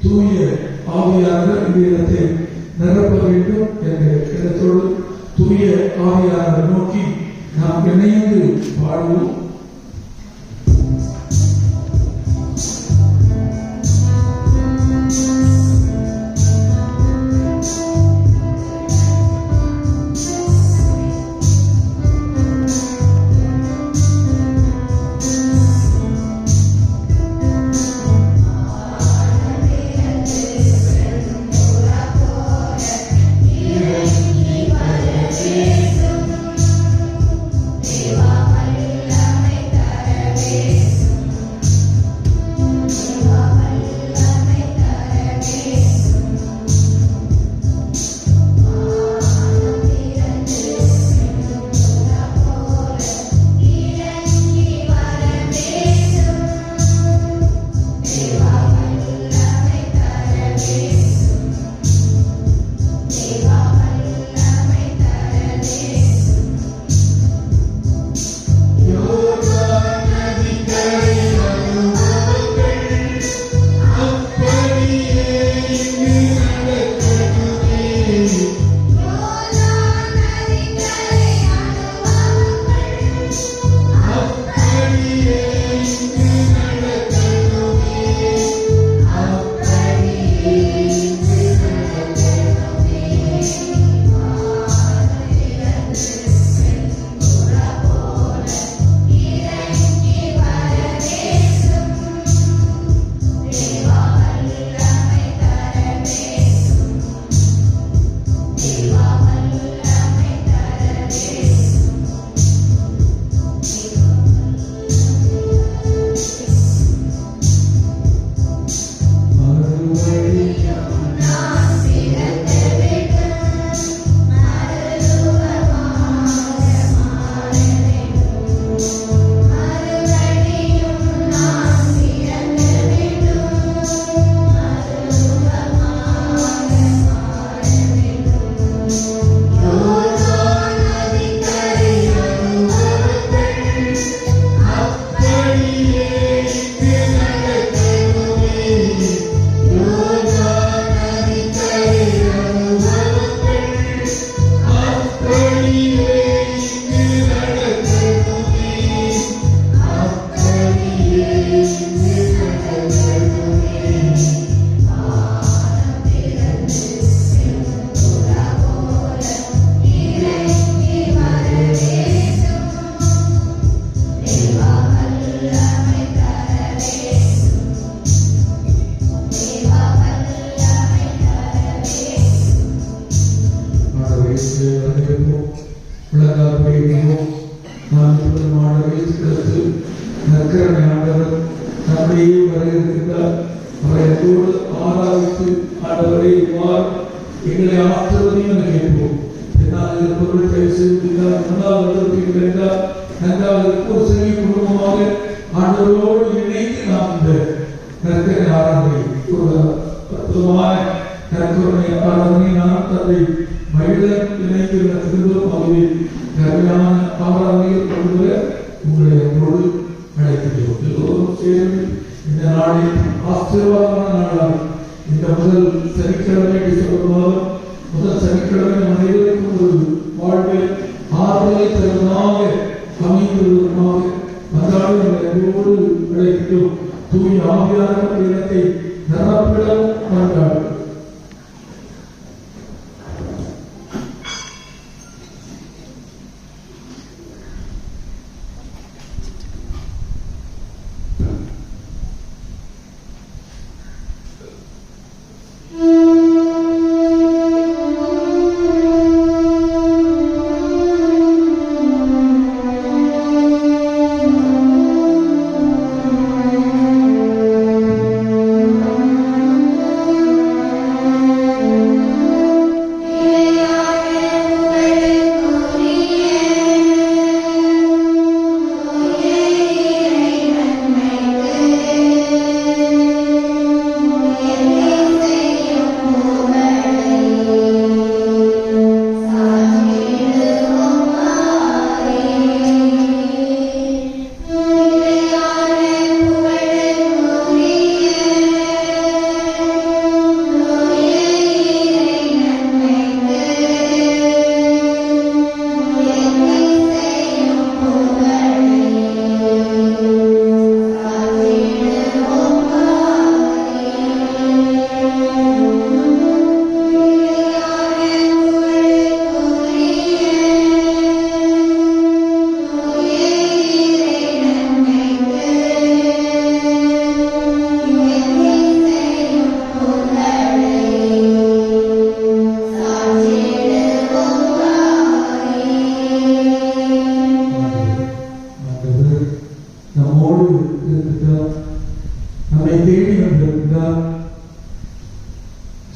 தூய ஆவியானவர் இந்த இடத்தை நிரப்ப வேண்டும் என்ற இடத்தோடு தூய ஆவியானவர் நோக்கி நாம் இணைந்து வாழ்வோம்.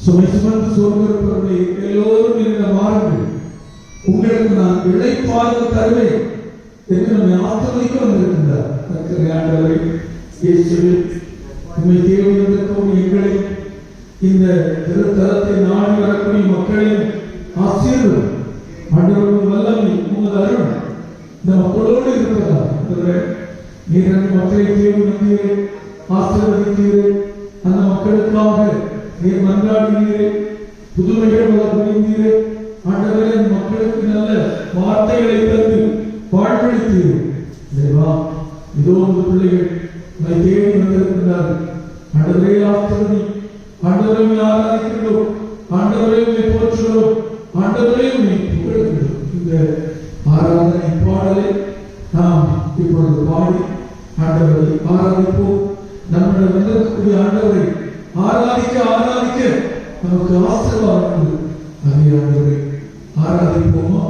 சுமை சுமந்து சோர்ந்திருப்பவர்களே எல்லோரும் என்னிடம் வாருங்கள், உங்களுக்கு நான் இளைப்பாறுதல் தருவேன் என்று நம்மை ஆசீர்வதிக்க வந்திருக்கின்றார். ஆண்டவரே இயேசுவில் உம்மை தேடி வந்திருக்கும் எங்களை, இந்த திருத்தலத்தை நாடி வரக்கூடிய மக்களையும் ஆசீர்வதியும். ஆண்டவரின் வல்லமை உமது அருள் இந்த மக்களோடு இருக்கிறதா? நீர் அந்த மக்களை தேடி வந்தீரே, ஆசீர்வதித்தீரே, அந்த மக்களுக்காக நீர் மன்றாடினீரே, புதுமைகள் புரிந்தீரே. ஆண்டவரே, அந்த மக்களுக்கு நல்ல வார்த்தைகளை தந்து வாழ்வளித்தீரே. தேவா, இதோ இந்த பிள்ளைகள் உம்மை தேடி வந்திருக்கிறார்கள். ஆண்டவரே ஆசீர்வதி. ஆண்டவரை ஆராதிக்கிறோம், ஆண்டவரை போற்றுகிறோம், ஆண்டவரை புகழ்கிறோம். இந்த ஆராதனை பாடலை நாம் இப்பொழுது பாடி ஆண்டவரை ஆராதிப்போம். நம்முடைய வந்திருக்கக்கூடிய ஆண்டவரை ஆராதிக்க ஆராதிக்க நமக்கு ஆசீர்வாதம் உண்டு. அதே ஆண்டவரை ஆராதிப்போமா?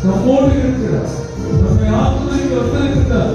நம்மோடு இருக்கிறார், நம்மை ஆசீர்வதிக்க வந்திருக்கிறார்.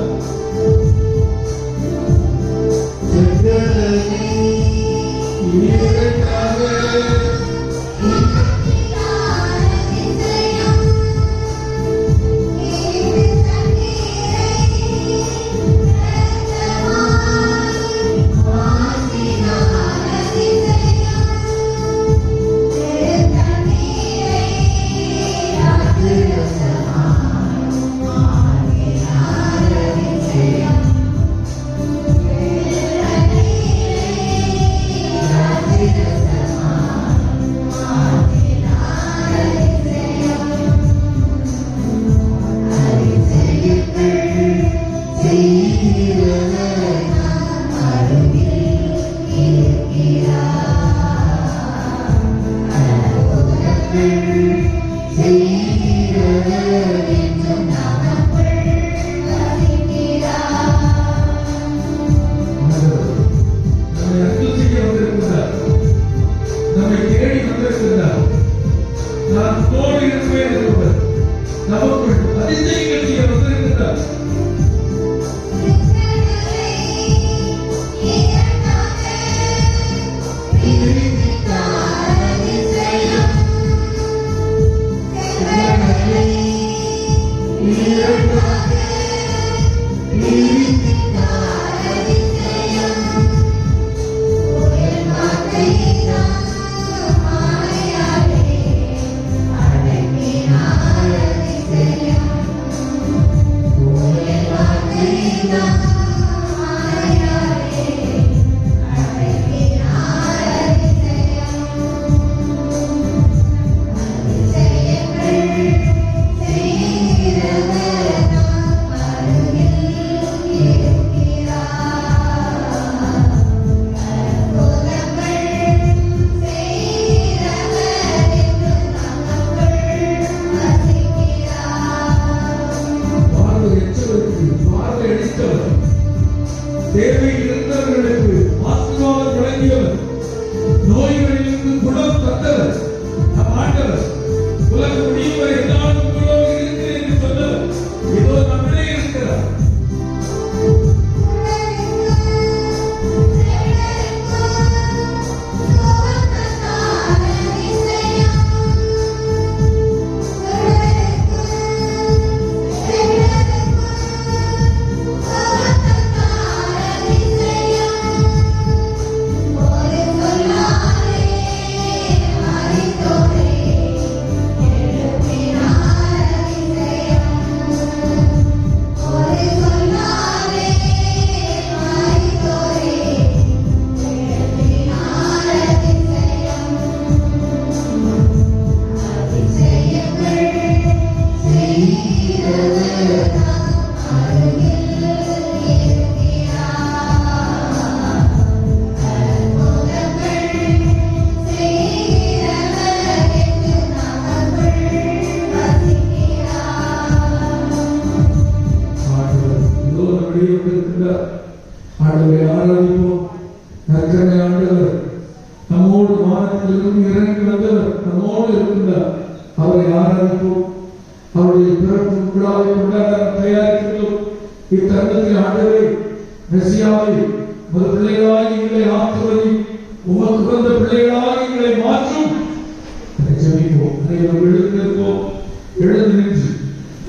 வந்தவர் நம்மோடு இருக்கின்றார். அவரை ஆராதிப்போம். அவருடைய பிறப்பு விழாவை கொண்டாட தயாரிக்கின்றோம். இத்தருணத்தில் ஆண்டவரே, மெசியாவை ஒரு பிள்ளைகளாய் எங்களை ஆக்குவதை, உமக்கு வந்த பிள்ளைகளாய் எங்களை மாற்றும். ஜெபிப்போம். எழுந்திருப்போம். எழுந்து நின்று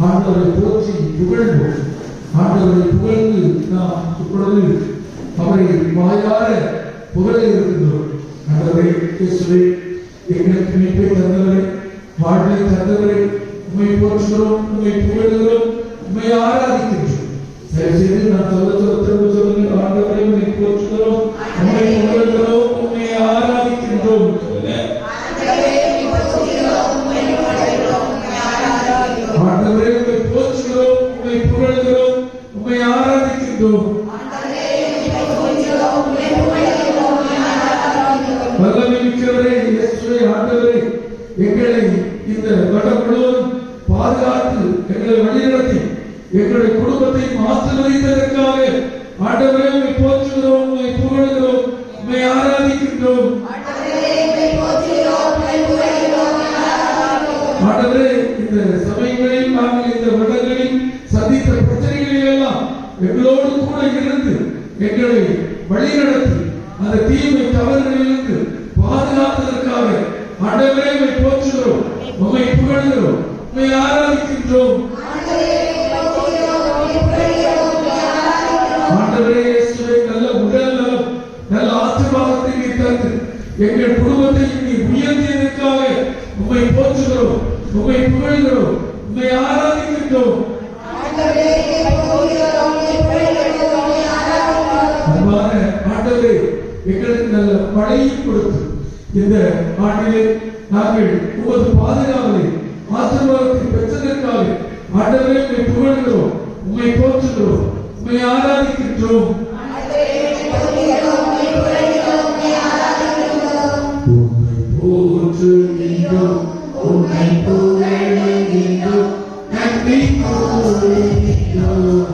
ஆண்டவரை போற்றி புகழ்வோம். ஆண்டவரை புகழ்ந்து நாம் இப்பொழுது அவரை வாயார புகழ இருக்கின்றோம். ஆண்டவரே இயேசுவே, எங்களுக்கு மீட்பை தந்தவரே, வாழ்வை தந்தவரே, உம்மை போற்றுகிறோம், உம்மை புகழ்கிறோம், உம்மை ஆராதிக்கின்றோம். தயவுசெய்து நான் திரும்ப சொல்லுங்கள். ஆண்டவரை உம்மை போற்றுகிறோம், உம்மை புகழ்கிறோம், உம்மை ஆராதிக்கின்றோம். ஆண்டவரே உம்மை போற்றுகிறோம், உம்மை புகழ்கிறோம், உம்மை ஆராதிக்கின்றோம். வல்லமை மிக்கவரே இயேசுவே, ஆண்டவரே, எங்களை இந்த வருடம் முழுவதும் பாதுகாத்து எங்களை வழிநடத்தி எங்களுடைய குடும்பத்தை ஆசீர்வதித்ததற்காக ஆண்டவரே உம்மை போற்றுகிறோம், உம்மை புகழ்கிறோம், உம்மை ஆராதிக்கின்றோம். ஆண்டவரே, இந்த சமயங்களில் நாங்கள் இந்த வருடங்களில் சந்தித்த பிரச்சனைகளில் எல்லாம் எங்களோடு கூட இருந்து எங்களை வழிநடத்தி அந்த தீமை தவறுகளிலிருந்து பாதுகாப்பதற்காக ஆண்டவரே உம்மை போற்றுகிறோம், உம்மை புகழ்கிறோம், உம்மை ஆராதிக்கின்றோம். ஆண்டவரே இயேசுவே, நல்ல உடல் நலம், நல்ல ஆசீர்வாதத்தை நீ தந்து எங்கள் குடும்பத்தை நீ உயர்த்தியதற்காக உம்மை போற்றுகிறோம், உம்மை புகழ்கிறோம், உம்மை ஆராதிக்கின்றோம். ஆண்டவரே, எங்களுக்கு நல்ல மழையை கொடுத்து இந்த ஆண்டிலே நாங்கள் உமது பாதுகாவலை ஆசீர்வாதத்தை பெற்றதற்காக ஆண்டவரே உம்மை புகழ்கிறோம், உம்மை போற்றுகிறோம், உம்மை ஆராதிக்கின்றோம். உம்மை போற்றுகின்றோம், உம்மை புகழ்கின்றோம், நன்றி கூறுகின்றோம்.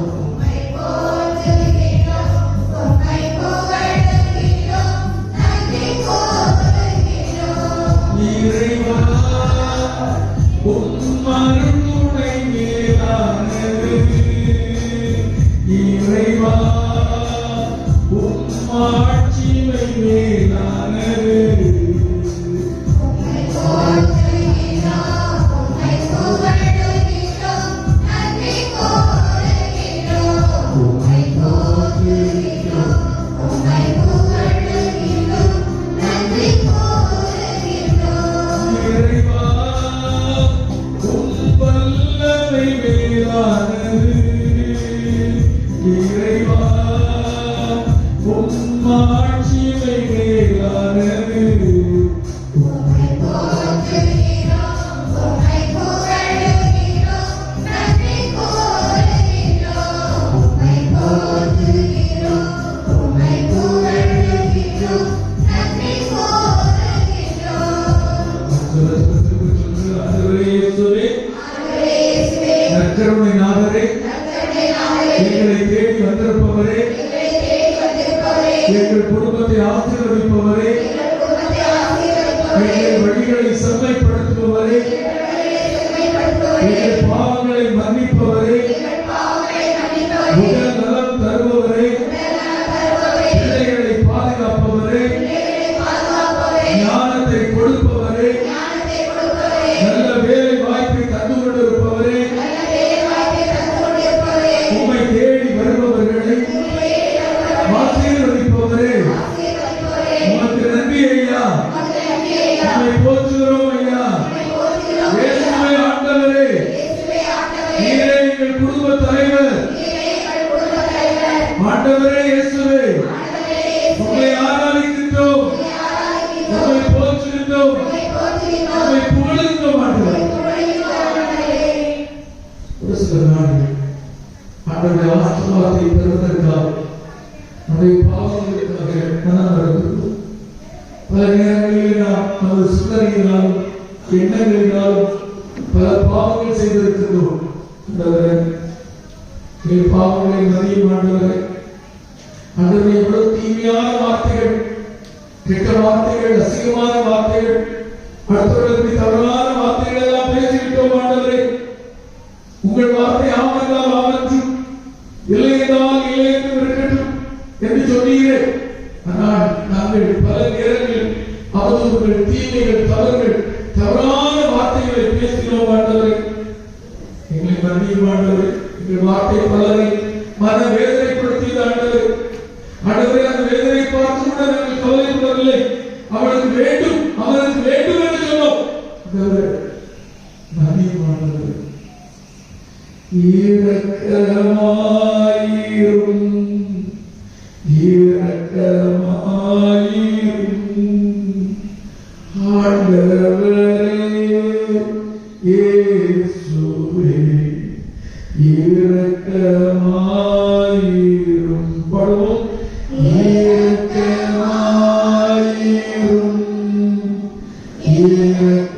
எங்கள் குடும்பத்தை ஆசீர்வதிப்பவரே, எங்கள் வழிகளை செம்மைப்படுத்துபவரே, எங்கள் பாவங்களை மன்னிப்பவரே, உடல் நலம் தருபவரே, பிள்ளைகளை பாதுகாப்பவரே, ஞானத்தை கொடுப்பவரே, நல்ல வேலை வாய்ப்பை தந்து கொண்டிருப்பவரே, உம்மை தேடி வருபவர்களை ஆசீர்வதிப்பவரே, உமக்கு நன்றி ஐயா, உம்மை போற்றுகிறோம் ஐயா. இயேசுவே ஆண்டவரே, நீரே எங்கள் குடும்ப தலைவர். ஆண்டவரே இயேசுவே, உம்மை ஆராதிக்கின்றோம், உம்மை போற்றுகின்றோம், உம்மை புகழ்கின்றோம். ஆண்டவரே, ஒரு சில நாட்கள் ஆண்டவருடைய ஆசீர்வாதத்தை பெறுவதற்காக நம்முடைய பாவங்களுக்காக மனம் வருகிறோம். பல நேரங்களில் நாம் நமது சிந்தனையினாலும் எண்ணங்களினாலும் பல பாவங்கள் செய்திருக்கிறோம். பாவங்களை மதிய ஆண்டவரே, ஆண்டவரே, எவ்வளவு தீமையான வார்த்தைகள், கெட்ட வார்த்தைகள், அசிங்கமான வார்த்தைகள் அடுத்தவர்களுக்கு தவறான வார்த்தைகள் எல்லாம் பேசிவிட்டோம் ஆண்டவரே. உங்கள் வார்த்தை ஆம் என்றால் ஆம் என்றும், இல்லை என்றால் இல்லை என்றும் இருக்கட்டும் என்று சொன்னீரே. ஆனால் நாங்கள் பல நேரங்களில் அவதூறுகள், தீமைகள், தவறுகள், தவறான வார்த்தைகளை பேசுகிறோம் ஆண்டவரே. எங்களை மன்னியும் ஆண்டவரே. எங்கள் வார்த்தை பலரை மன வேதனைப்படுத்தியது ஆண்டவரே. ஆண்டவரே, அந்த வேதனை பார்த்து கூட நாங்கள் கவலைப்படவில்லை. அவனுக்கு வேண்டும், அவனுக்கு வேண்டும் என்று சொன்னோம். மன்னியும் ஆண்டவரே. இரக்கமாயிரும், இரக்கமாயிரும் ஆண்டவரே இயேசுவே, இரக்கமாயிரும். பாடுவோம். இரக்கமாயிரும், இரக்கமாயிரும்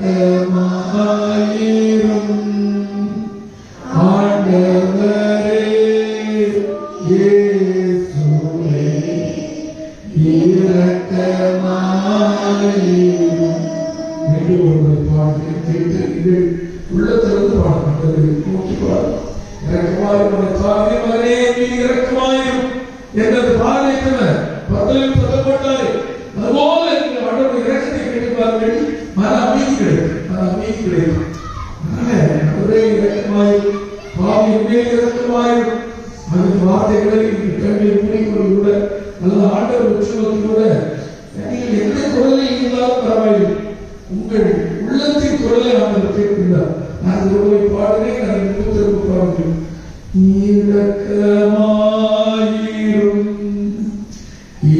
ஆண்டவரே இயேசுவே, இரக்கமாயிரும். மீண்டும் ஒருவர் பாட்டு கேட்டு இது உள்ளத்திலிருந்து பாடுகிறது. நோக்கி பாடு. இரக்கமாயிரும் சாமி மகனே, நீ இரக்கமாயிரும் என்றது பாடலைத்தவர் பத்தலில் சொல்லப்பட்டாரே. அதுபோல ஆண்டவருடைய இரக்கத்தை கேட்டு பாருங்கள். மன அமைதி கிடைக்கும், மன அமைதி கிடைக்கும். ஒரே இரக்கமாயிரும், பாவி மேல் இரக்கமாயிரும். அந்த வார்த்தைகளை கண்ணில் மூடிக்கொண்டு கூட நல்ல ஆண்டவர் உற்சவத்தில் கூட நீங்கள் எந்த குரலில் இருந்தாலும் பரவாயில்லை, உங்கள் உள்ளத்தின் குரலை ஆண்டவர் கேட்கின்றார். நான் குரலை பாடுகிறேன். நான் இன்னும் திரும்ப பாடுகிறேன். இரக்கமாயிரும்,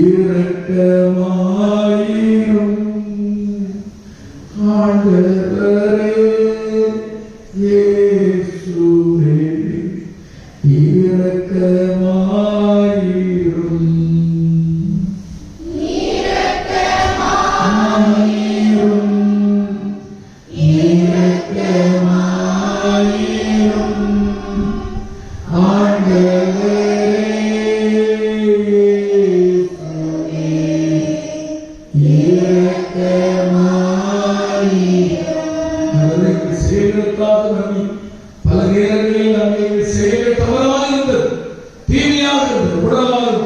இரக்கமாயிரும் ஆண்டவரே இயேசுவே, இரக்கமாயிரும், இரக்கமாயிரும், இரக்கமாயிரும் ஆண்டவரே செயலுக்காக நம்பி பல நேரங்களில் நம்முடைய செயல் தவறாக இருந்தது, தீமையாக இருந்தது. உடலாலும்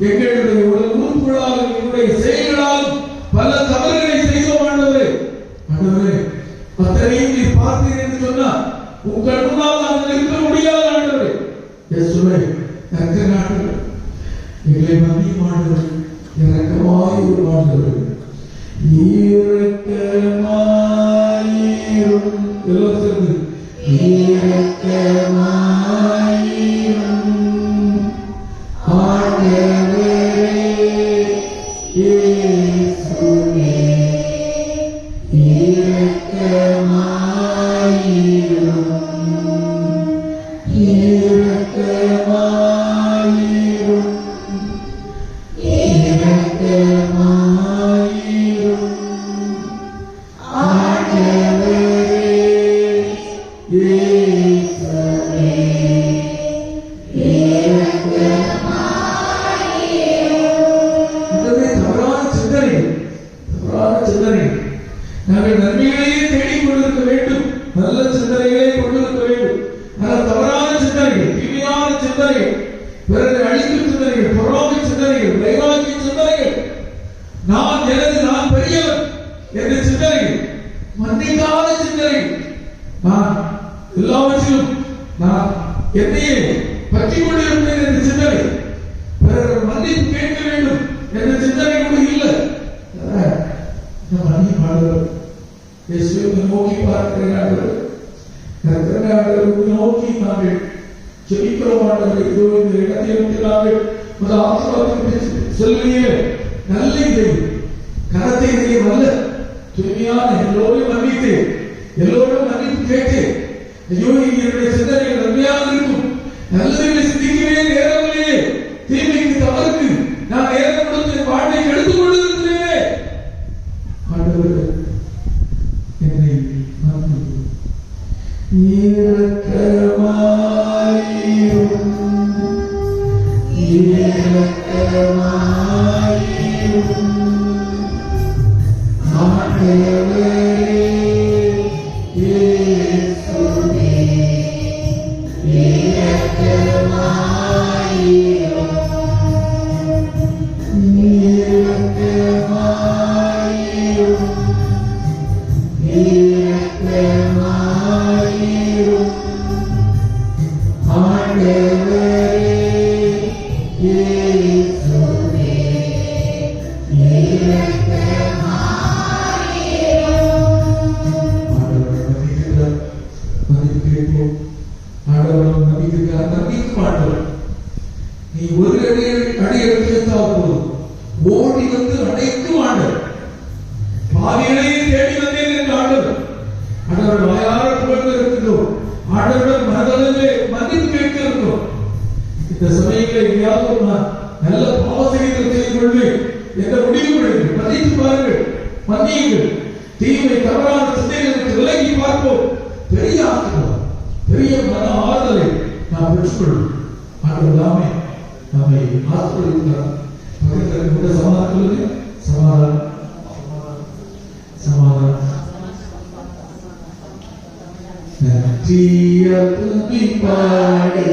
எங்களுடைய உடல் உறுப்புகளாலும் எங்களுடைய செயல்களாலும் பல தவறுகளை செய்தோம் ஆண்டவரே. ஆண்டவரே, அத்தனையும் நீ பார்த்தீர்கள் என்று சொன்னால் உங்கள் முன்னால் நாங்கள் இருக்க முடியாது ஆண்டவரே. இயேசுவே, இரக்கமாயிரும், எங்களை மன்னியும் ஆண்டவரே. இரக்கமாயிரும் ஆண்டவரே, இரக்கமாயிரும். எல்லோரும் சேர்ந்து இரக்கமாயிரும் ஆண்டவரே இயேசுவே, இரக்கமாயிரும், இரக்கமாயிரும், இரக்கமாயிரும் ஆண்டவரே இயேசுவே, இரக்கமாயிரும். தவறான சிந்தனை நாங்கள் நன்மைகளையே தேடிக் கொண்டிருக்க வேண்டும், நல்ல சிந்தனைகளை கொண்டிருக்க வேண்டும். ஆனால் தவறான சிந்தனைகள், தீமையான சிந்தனைகள், பிறகு அழிக்கும் சிந்தனைகள், பொறாமை சிந்தனைகள், வைராகிய சிந்தனைகள், நான் எனது, நான் பெரியவன் என்ற சிந்தனைகள், மன்னிக்காத சிந்தனைகள், நான் எல்லாவற்றிலும் நான் என்னையே பற்றி கொண்டிருப்பேன் என்ற சிந்தனை, பிறகு மன்னிப்பு கேட்க வேண்டும் என்ற சிந்தனை கூட இல்லை. நோக்கி பார்க்கிறேன், நோக்கி நாங்கள் ஜெபிக்கிறோம் ஆண்டவரே. இதோ இந்த இடத்தை விட்டு நாங்கள் முதல் ஆசீர்வாதத்தை செல்வியே நல்ல இதை கனத்தை இதையும் அல்ல, தூய்மையான எல்லோரையும் மன்னித்து எல்லோரும் மன்னிப்பு கேட்டு, ஐயோ என்னுடைய சிந்தனைகள் நன்மையாக இருக்கும், நல்லதை சிந்திக்கவே நேரமில்லையே, தீமைக்கு தவறுக்கு நான் நேரம் கொடுத்து வாழ்வை எடுத்துக் கொண்டிருக்கிறேன். ஆண்டவரே, என்னை மன்னியும். இரக்கமாயிரும், இரக்கமாயிரும் ஆண்டவரே நீ ஒரு அடி எடுத்து வைத்தால் போதும், ஓடி வந்து அடைக்கும் ஆண்டவர். பாவிகளையே தேடி வந்தேன் என்று ஆண்டவர் ஆண்டவர் வாயார புகழ்ந்து இருக்கின்றோம். ஆண்டவரிடம் மனதளவிலே மன்னிப்பு கேட்க இருக்கிறோம். இந்த சமயங்களை எங்கேயாவது நல்ல பாவசெய்து செய்து கொண்டு எந்த முடிவும் எடுத்து மன்னித்து பாருங்கள், மன்னியுங்கள். தீமை தவறான சிந்தைகளுக்கு விலகி பார்ப்போம். பெரிய ஆசீர்வாதம், பெரிய மன ஆறுதலை நாம் பெற்றுக்கொள்வோம். ஆண்டவர் தாமே நம்மை ஆசீர்வதிக்கிறார். பக்கத்தில் கூட சமாதானம், சமாதானம், சமாதானம். நன்றிய துதி பாடி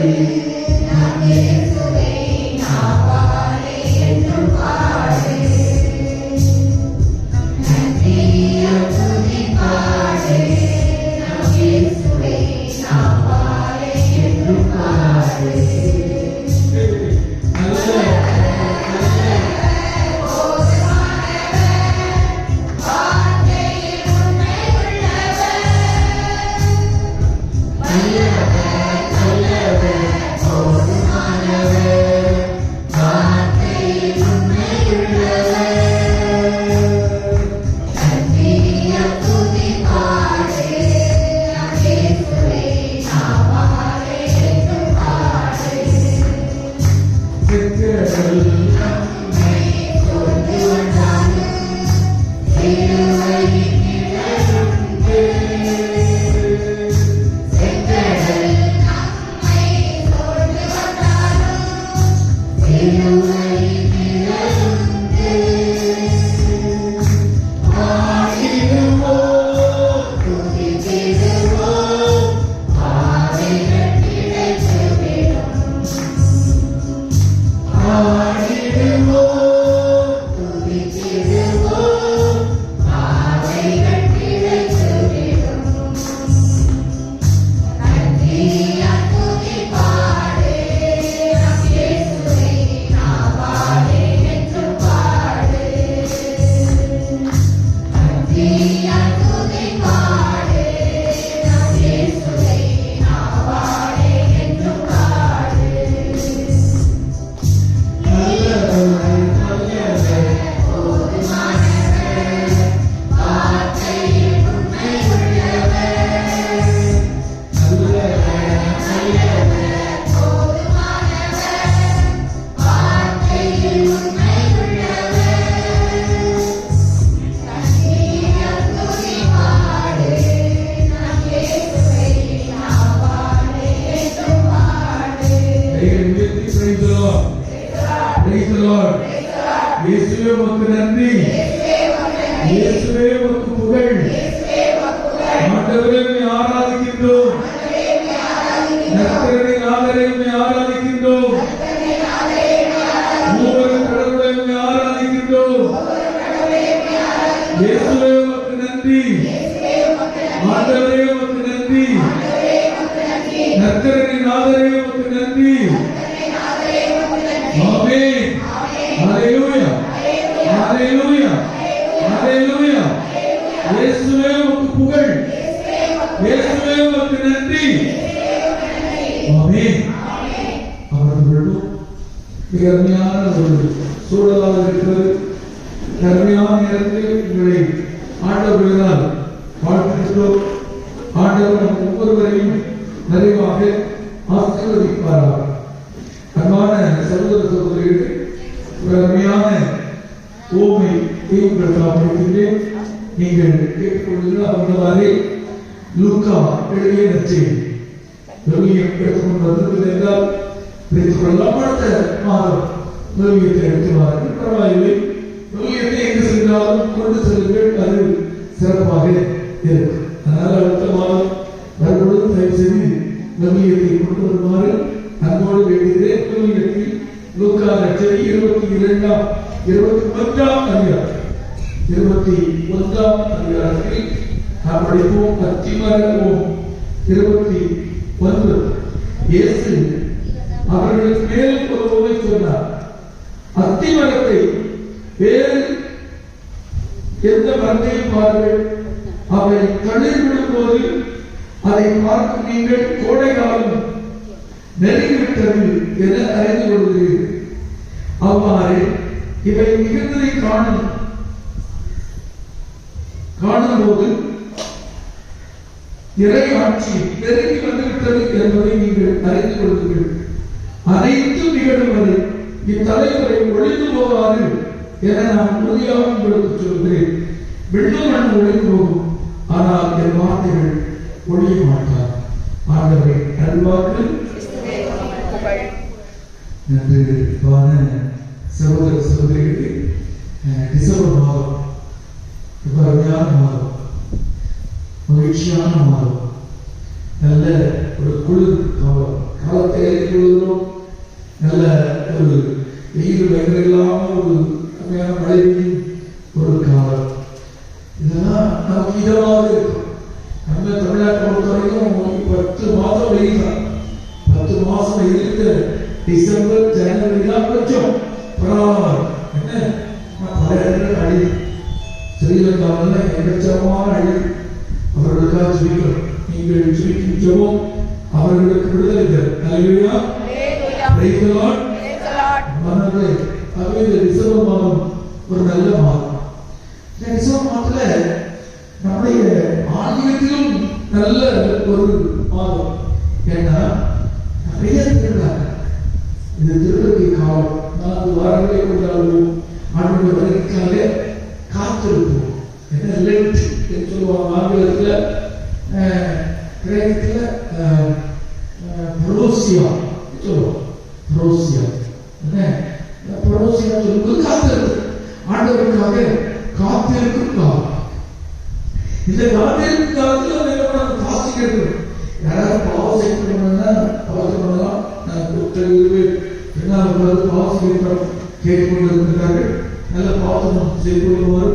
இயேசுவே உமக்கு நன்றி, இயேசுவே உமக்கு புகழ். ஆண்டவரே உம்மை ஆராதிக்கின்றோம், நற்கருணை நாதரே உம்மை ஆராதிக்கின்றோம், மூவரு கடவுளை உம்மை ஆராதிக்கின்றோம். இயேசுவே உமக்கு நன்றி, ஆண்டவரே உமக்கு நன்றி, நற்கருணை நாதரே உமக்கு நன்றி. ஆமென். ஹalleluya, ஹalleluya, ஹalleluya. இயேசுவே உமக்கு புகழ், இயேசுவே உமக்கு நன்றி. ஆமென். அவர்களும் மிக அருமையான ஒரு சூழலாக இருக்கிறது. அருமையான நேரத்தில் உங்களை ஆண்டவர்களால் வாழ்த்துகிறோம். ஆண்டவர் நம் ஒவ்வொருவரையும் நிறைவாக ஆசீர்வதிப்பாராக. அன்பான சகோதர சகோதரிகளே, ஒரு அருமையான ஓமை உங்களுக்காக படிக்கின்றேன். நீங்கள் கேட்டுக்கொள்ளுங்கள். அவர்களாலே லூக்கா எழுதிய நற்செய்தி எடுத்துக்கொண்டு வந்திருக்கிறது என்றால் பிடித்துக் கொள்ளலாம். அடுத்த மாதம் நோவியத்தை எடுத்துவார்கள், பரவாயில்லை. நோவியத்தை எங்கு சென்றாலும் கொண்டு செல்லுங்கள், அது சிறப்பாக இருக்கும். அதனால் அடுத்த மாதம் வரும்பொழுது தயவு செய்து நோவியத்தை கொண்டு வருமாறு அன்போடு வேண்டுகிறேன். நோவியத்தில் லூக்கா நற்செய்தி 21ஆம் அதிகாரம் 21ஆம் அதிகாரத்தில் நாம் படிப்போம் அத்திமரம் 21. இயேசு அவர்களுக்கு மேல் ஒரு உவமை சொன்னார். அத்திமரத்தை வேறு எந்த மரத்தையும் பாருங்கள், அவை தளிர் விடும் போது அதை பார்க்கும் நீங்கள் கோடை காலம் நெருங்கிவிட்டது என அறிந்து கொள்கிறீர்கள். அவ்வாறு இவை மிகுந்ததை காணும் போது இறை ஆட்சி நெருங்கி வந்துவிட்டது என்பதை நீங்கள் அறிந்து கொள்கிறீர்கள். அனைத்தும் நிகழ்வது இத்தலைவரை ஒழிந்து போகாது என நான் உறுதியாக உங்களுக்கு சொல்கிறேன். விண்ணும் மண் ஒழிந்து போகும், ஆனால் என் வார்த்தைகள் ஒழிய மாட்டார். ஆண்டவரே நல்வாக்கு. நன்றிவான சகோதர சகோதரிகளே, டிசம்பர் மாதம் ரொம்ப அருமையான மாதம், மகிழ்ச்சியான மாதம், நல்ல ஒரு குளிர் காலத்தை அறிந்துள்ளோம். நல்ல ஒரு வெயில் பயங்கரமான ஒரு அருமையான மழை பெய்யும் ஒரு காலம். இதெல்லாம் நமக்கு இதமாக இருக்கும். நம்ம தமிழ்நாட்டை பொறுத்தவரைக்கும் 10 மாதம் வெயில் தான். 10 மாசம் வெயிலுக்கு டிசம்பர் ஜனவரிலாம் கொஞ்சம் பரவாயில்ல. என்ன பல இடங்கள் அழிவு, ஸ்ரீலங்காவில் எக்கச்சக்கமான அழிவு. அவர்களுக்காக ஜெபிக்கிறோம். நீங்கள் ஜெபிக்கும் ஜெபம் அவர்களுக்கு விடுதலை தரும். அல்லேலூயா, பிரைஸ் தி லார்ட். மனதை அவை டிசம்பர் மாதம் ஒரு நல்ல மாதம். இந்த டிசம்பர் மாதத்துல நம்முடைய ஆன்மீகத்திலும் நல்ல ஒரு மாதம். ஏன்னா நிறைய திருவிழா, இந்த திருவிழா காலம் 4 வாரங்களை கொண்டாடுவோம். ஆண்டவருடைய வருகைக்காக காத்திருப்போம். என்ன லென்ட் என்று சொல்லுவாங்க ஆங்கிலத்துல, கிரேக்கத்துல பரோசியா சொல்லுவோம். பரோசியா என்ன பரோசியா சொல்லும்போது காத்திருக்கு, ஆண்டவருக்காக காத்திருக்கும் காலம். இந்த காத்திருக்கும் காலத்தில் காசு கேட்கணும். யாராவது பாவம் செய்யணும்னா பாவம் பண்ணலாம். நான் பாவம் கேட்டுக்கொண்டு இருக்கிறார்கள். நல்ல பாவம் செய்து கொள்ளுமாறு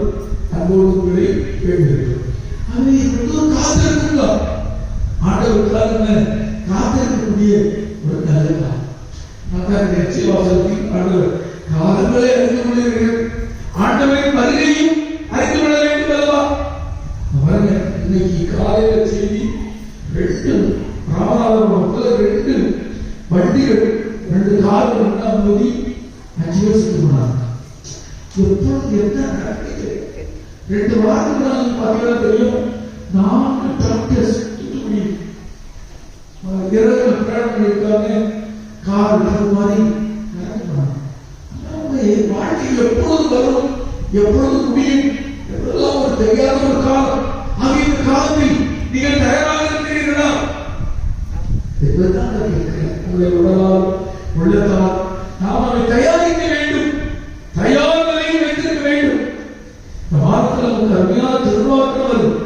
அன்போடு வேண்டியிருக்கிறோம். அது காத்திருக்குங்களா ஆண்டவருக்காக காத்திருக்கக்கூடிய ஒரு நல்ல காலம். ஆண்டவர் காலங்களை அறிந்து கொள்கிறீர்கள். ஆண்டவரின் வருகையும் அறிந்து கொள்ள வேண்டும் அல்லவா? இன்னைக்கு காலையில செய்தி 2 ராமநாதபுரத்தில் 2 வண்டிகள் 2 கார்கள் மோதி 5 வருஷத்துக்கு முன்னாடி. எப்பொழுது என்ன நடக்குது? 2 வாரத்துக்கு பார்த்தீங்கன்னா தெரியும். 4 டாக்டர்ஸ் இரவு பிரயாணம் பண்ணியிருக்காங்க. கார் மாதிரி வாழ்க்கையில் எப்பொழுது வரும், எப்பொழுது முடியும், எப்பொழுதெல்லாம் ஒரு தெரியாத ஒரு காலம். ஆக இந்த காலத்தில் நீங்கள் தயாராக இருக்கிறீர்களா? உங்களை உடலால் உள்ளத்தால் நாம் அதை தயாரிக்க வேண்டும். தயார் நிலையில் வைத்திருக்க வேண்டும். இந்த மாதத்தில் நமக்கு அருமையான திருவிழாக்கள் வரும்.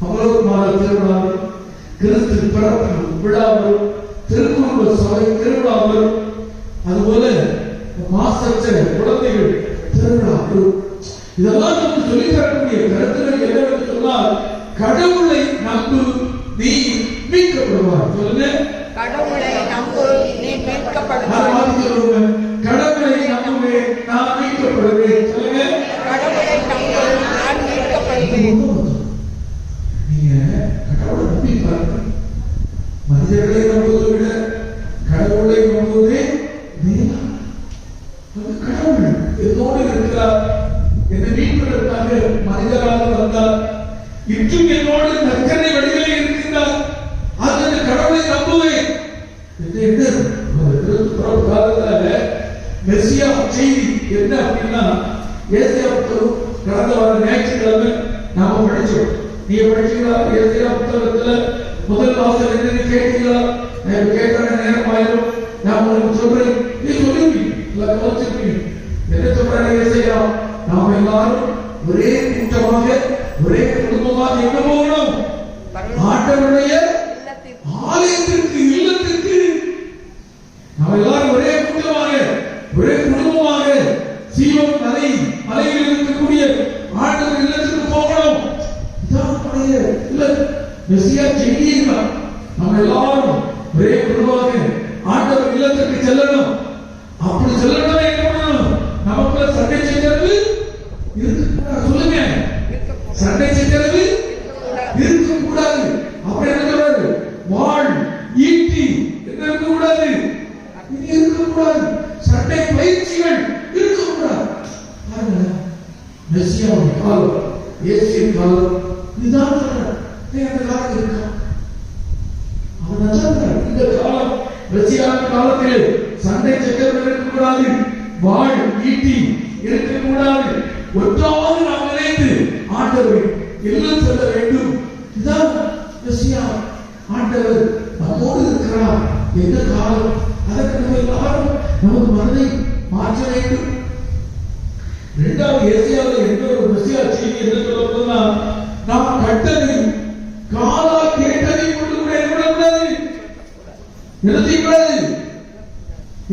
அவ்வளவு மாத திருவிழா, கிறிஸ்து பிறப்பு விழா வரும், திருக்குறள் சபை திருவிழா வரும். அதுபோல மாசற்ற குழந்தைகள் திருவிழா வரும். இதெல்லாம் நமக்கு சொல்லித் தரக்கூடிய கருத்துக்கள் என்னவென்று சொன்னால், கடவுளை நம்பு நீ மீட்கப்படுவார். சொல்லுங்க, கடவுளை நம்பு நீ மீட்கப்படுவாய். கடவுளை நம்புவே நான் மீட்கப்படுவேன். சொல்லுங்க, கடவுளை நம்பு நான் மீட்கப்படுவேன். நீங்க கடவுளை நம்பி பாருங்க. மனிதர்களை நம்புவதை விட கடவுளை நம்புவதே மேலான. கடவுள் என்னோடு இருக்கிறார், என்னை மீட்பதற்காக மனிதராக வந்தார், இன்றும் என்னோடு நற்கரை வழியிலே இருக்கின்றார். அந்த கடவுளை நம்புவேன். மெசியா செய்தி என்ன அப்படின்னா, ஏசாயா கடந்த வார ஞாயிற்றுக்கிழமை நாம படிச்சோம். நீங்க படிச்சீங்களா? ஏசாயா புத்தகத்துல முதல் வாசல் என்னன்னு கேட்டீங்களா? கேட்கிற நேரம் ஆயிரும். நான் உங்களுக்கு சொல்றேன், நீ சொல்லுவீங்க, என்ன சொல்றாங்க ஏசாயா? நாம எல்லாரும் ஒரே கூட்டமாக ஒரே குடும்பமாக எங்க போகணும்? ஆண்டவருடைய ஆலயத்திற்கு, இல்லத்திற்கு. நாம் எல்லாரும் ஒரே கூட்டமாக ஒரே குடும்பமாக சீயோன் மலையில் இருக்கக்கூடிய ஆண்டவர் இல்லத்திற்கு போகணும். இதான் மெசியா ஜெயிக்கிறார். நம்ம எல்லாரும் ஒரே குழுவாக ஆண்டவர் இல்லத்திற்கு செல்லணும். அப்படி செல்லணும். என்ன பண்ணணும்? நமக்குள்ள சண்டை சச்சரவு இருக்கக்கூடாது. சொல்லுங்க, சண்டை சச்சரவு இருக்கக்கூடாது. அப்படி என்ன சொல்றாரு? வாழ் ஈட்டி என்ன இருக்கக்கூடாது? இது இருக்கக்கூடாது. சண்டை பயிற்சிகள் இருக்கக்கூடாது. மெசியாவுடைய காலம், இயேசுவின் காலம் இதுதான். அந்த காலம் இருக்கா? அவன் இந்த காலம் மெசியாவின் காலத்தில் சண்டை சச்சரவு இருக்கக்கூடாது. வாழ் ஈட்டி இருக்கக்கூடாது. ஒன்றாக நாம் இணைந்து ஆண்டவரை எல்லாம் சொல்ல வேண்டும். இதான் மெசியா. ஆண்டவர் நம்மோடு இருக்கிறார். எந்த காலம்? அதற்கு நம்ம எல்லாரும் நமது மனதை மாற்ற வேண்டும். இரண்டாவது ஏசியாவில் எந்த ஒரு மெசியா செய்தி என்ன சொல்லப்படுதுன்னா, நாம் கட்டதை காலால் கேட்டதை கொண்டு கூட என்ன பண்ணக்கூடாது? என்ன செய்யக்கூடாது?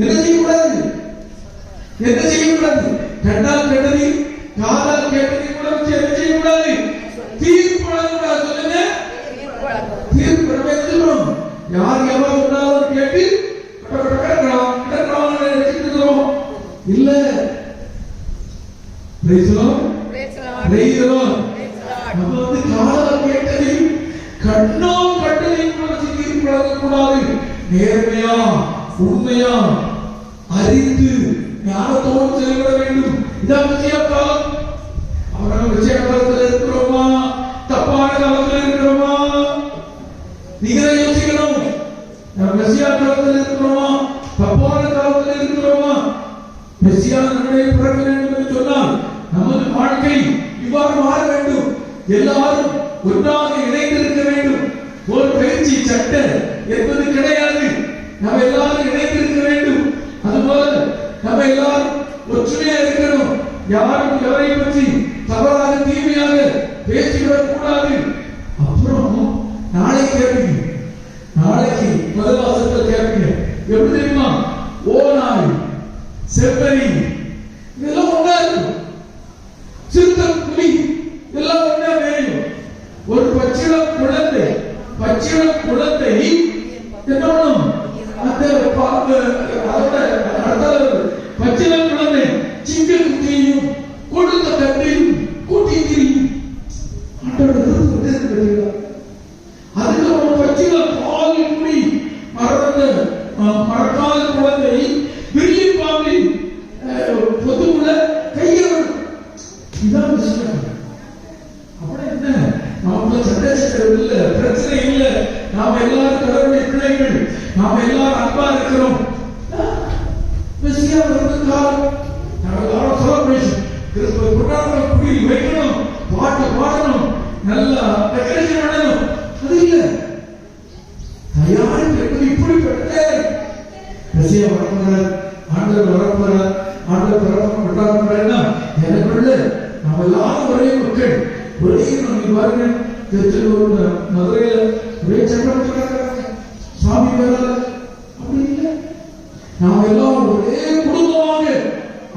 என்ன செய்யக்கூடாது? என்ன செய்யக்கூடாது? கண்ணால் கேட்டதை காலால் கேட்டதை கூட என்ன செய்யக்கூடாது? தீர்ப்பு வழங்கக்கூடாது. சொல்லுங்க, தீர்ப்பு வரவேற்கிறோம். யார் எவ்வளவு சொன்னாலும் கேட்டு இல்ல. நம்ம காலால் கேட்டதையும் கண்ணால் கட்டதையும் தீர்ப்பு வழங்கக்கூடாது. நேர்மையா உண்மையா அறிந்து ஞானத்தோடு செயல்பட வேண்டும். இதான் விஷய காலம். அவர்கள் விஷய காலத்தில் இருக்கிறோமா? தப்பான காலத்தில் இருக்கிறோமா? நீங்க யோசிக்கணும். மெசியா காலத்தில் இருக்கிறோமா? தப்பான காலத்தில் இருக்கிறோமா? மெசியா நம்முடைய பிறக்க வேண்டும் என்று சொன்னால் நமது வாழ்க்கை இவ்வாறு மாற வேண்டும். எல்லாரும் ஒன்றாக இணைந்து இருக்க வேண்டும். ஒரு பயிற்சி சட்டை என்பது கிடையாது. நம்ம எல்லாரும் இணைந்து இருக்க வேண்டும். அதுபோல நம்ம எல்லாரும் ஒற்றுமையா இருக்கணும். யாரும் எவரை பற்றி தவறாக தீமையாக பேசிவிடக் கூடாது. அப்புறம் நாளைக்கு கேட்பீங்க, நாளைக்கு முதல் வாசத்தில் கேட்பீங்க. எப்படி தெரியுமா? ஓநாய், செவ்வரி இதெல்லாம் ஒன்றா இருக்கும். சிறுத்தை, புலி எல்லாம் ஒன்றா மேயும். ஒரு பச்சிளம் குழந்தை என்ன பண்ணும்? அந்த பச்சிளம் குழந்தை சிங்க குட்டியையும் கொடுத்த கட்டையும் கூட்டி திரியும். அதுக்கு ஒரு பச்சிளம் பால் குடி மறக்காத குழந்தை விரிய பாம்பின் பொதுவுல கையவன். இதான் விஷயம். அப்படி என்ன? நமக்கு சண்டை சச்சரவு இல்ல, பிரச்சனை இல்ல. நாம எல்லாரும் கடவுளுடைய பிள்ளைகள். நாம எல்லாரும் அன்பா இருக்கிறோம். மெசியா வந்த காலம். நாம எல்லாரும் செலிப்ரேஷன் கிறிஸ்துவ கொண்டாடணும், குடி வைக்கணும், பாட்டு பாடணும், நல்லா டெக்கரேஷன் பண்ணணும். அது இல்ல. தயாரிப்பு எப்படி இப்படிப்பட்ட மெசியா வரப்போறார், ஆண்டவர் வரப்போறார், ஆண்டவர் கொண்டாடுறாருன்னா எனக்குள்ள நம்ம எல்லாரும் ஒரே மக்கள், ஒரே பாருங்க. திருச்செந்தூர் மதுரையில ஒரே சட்டமன்ற சாமி வராது. அப்படி இல்லை. நாம் எல்லாம் ஒரே குடும்பமாக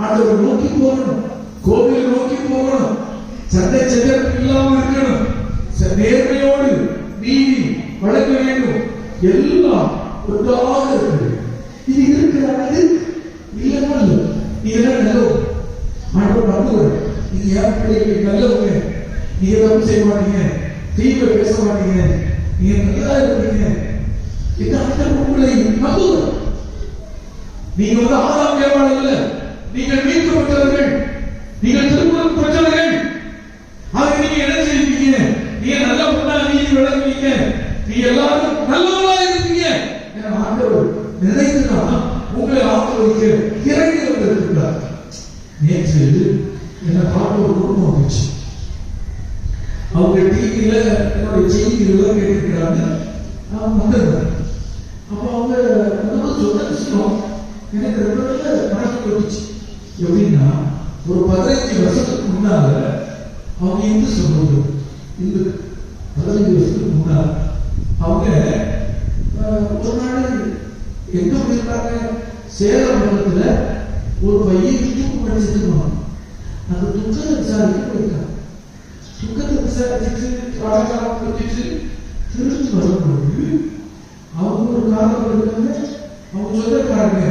ஆண்டவர் நோக்கி போகணும், கோவில் நோக்கி போகணும். சண்டை சச்சரவு இல்லாமல் இருக்கணும். நேர்மையோடு நீதி வழங்க வேண்டும். எல்லாம் ஒன்றாக இருக்கு. இது இருக்கிறது இல்லைன்னா இதெல்லாம் நல்லது. ஆண்டவர் நம்புவார். இது ஏன் பிள்ளைகளுக்கு நல்லவங்க, நீங்க தப்பு செய்ய மாட்டீங்க, தீமை பேச மாட்டீங்க, நீங்க நல்லா இருப்பீங்க. இந்த ஆண்டவர் உங்களை நம்புவார். நீங்க ஆதாம் ஏவாள் அல்ல. நீங்கள் மீட்கப்பட்டவர்கள், நீங்கள் திருமணம் பெற்றவர்கள். ஆக நீங்க என்ன செய்வீங்க? நீங்க நல்ல பொண்ணா நீதி விளங்குவீங்க, நீங்க எல்லாரும் நல்லவங்களா இருப்பீங்க. ஆண்டவர் நினைத்துதான் உங்களை ஆதரவுக்கு இறங்கி வந்திருக்கிறார். நேற்று என்ன பார்க்க ஒரு குடும்பம் வந்துச்சு. அவங்க டிவியில என்னுடைய செய்திகள் கேட்டிருக்கிறாங்க. நான் வந்திருந்தேன். அப்போ அவங்க சொன்ன விஷயம் எனக்கு ரொம்ப மனசு போயிடுச்சு. எப்படின்னா, ஒரு 15 வருஷத்துக்கு முன்னால அவங்க இந்து சொல்றது, இந்து 15 வருஷத்துக்கு முன்னால அவங்க ஒரு நாள் எங்க போயிருக்காங்க? சேலம் மண்டலத்துல ஒரு பையன் தூக்கு படிச்சுட்டு அந்த துக்கத்தை விசாரிக்க போயிருக்காங்க. துக்கத்தை விசாரிச்சுட்டு ராஜகாலம் கொடுத்துட்டு அவங்க ஒரு காரில் இருக்காங்க, அவங்க சொந்தக்காரங்க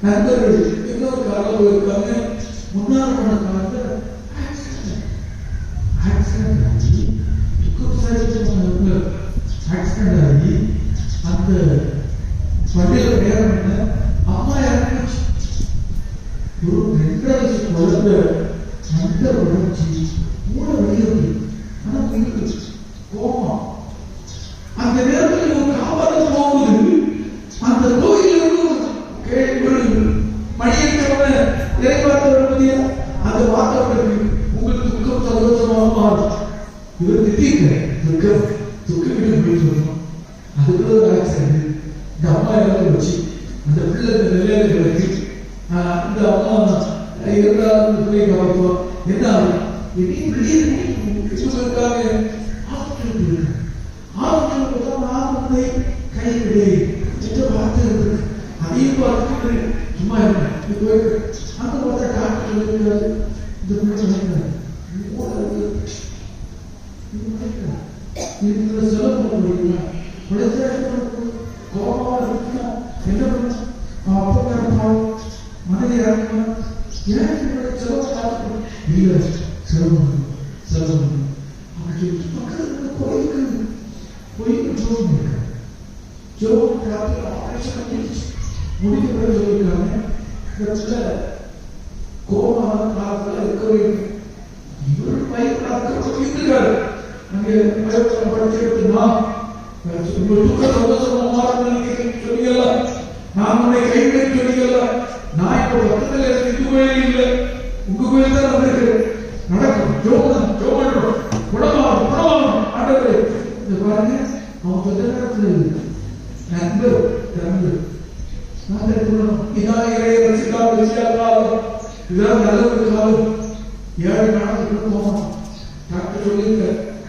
நண்பர்கள் இன்னொரு காரில் போயிருக்காங்க. முன்னாள் போன காலத்தில் ஆக்சிடென்ட் ஆகி ஆக்சிடென்ட் ஆகி அந்த வண்டியில் நேரம் என்ன அம்மா இறந்துச்சு. ஒரு 2 வயசு குழந்தை நல்ல உடஞ்சி மூளை வெளியிருக்கு, ஆனா உங்களுக்கு கோபம். அந்த நேரத்தில் ஒரு காவல் போகுது. அந்த கோயிலிருந்து ஒரு மணியற்றவன இறைவார்த்தை வருவதியா அந்த வார்த்தைகளுக்கு உங்களுக்கு துக்கம் சந்தோஷமாக மாறும். இவர் திட்டிருக்க துக்கம் போயிட்டு வரணும். அதுக்குள்ள ஒரு ஆக்சிடென்ட். இந்த அம்மா எல்லாம் வச்சு அந்த பிள்ளை நிலையில இந்த அம்மா இருந்தாலும் பிள்ளை கவனிப்போம். என்ன ஆகும்? கை கிடையாது வார்த்தை இருக்கு. அதையும் பார்த்து சும்மா அங்க பார்த்தா டாக்டர் சொல்லிருக்காரு, இந்த இதுல செலவு பண்ண முடியுமா? கோபமா இருக்குன்னா என்ன பண்ண? அப்பா மனைவி இறக்கணும். ஏன் செலவு காசு இல்ல செலவு செலவு பக்கத்துல கோயிலுக்கு கோயிலுக்கு ஜோம் இருக்காங்க. ஜோம் ஆபரேஷன் முடிக்க பிறகு சொல்லியிருக்காங்க, கோபமான காலத்தில் இருக்கவே இவர் பயப்படாது. அங்கே படிச்சிருக்குன்னா சொல்லியல்ல, நான் உன்னை கைவிட சொல்லியல்ல, நான் இப்ப பக்கத்தில் எனக்கு இந்த கோயில் இல்லை, உங்க கோயில் தான் வந்திருக்கிறேன். நடக்கும் ஜோமன் ஜோமன் குணமாகும் குணமாகும் ஆண்டவரே. இந்த பாருங்க, அவன் கொஞ்ச நேரத்தில் நண்பர் திறந்து இதான் இறைய ரசிக்கால் ரசிக்காலும் இதுதான் நல்ல ஒரு காலம். 7 நாளுக்கு போவோம். டாக்டர் சொல்லியிருக்க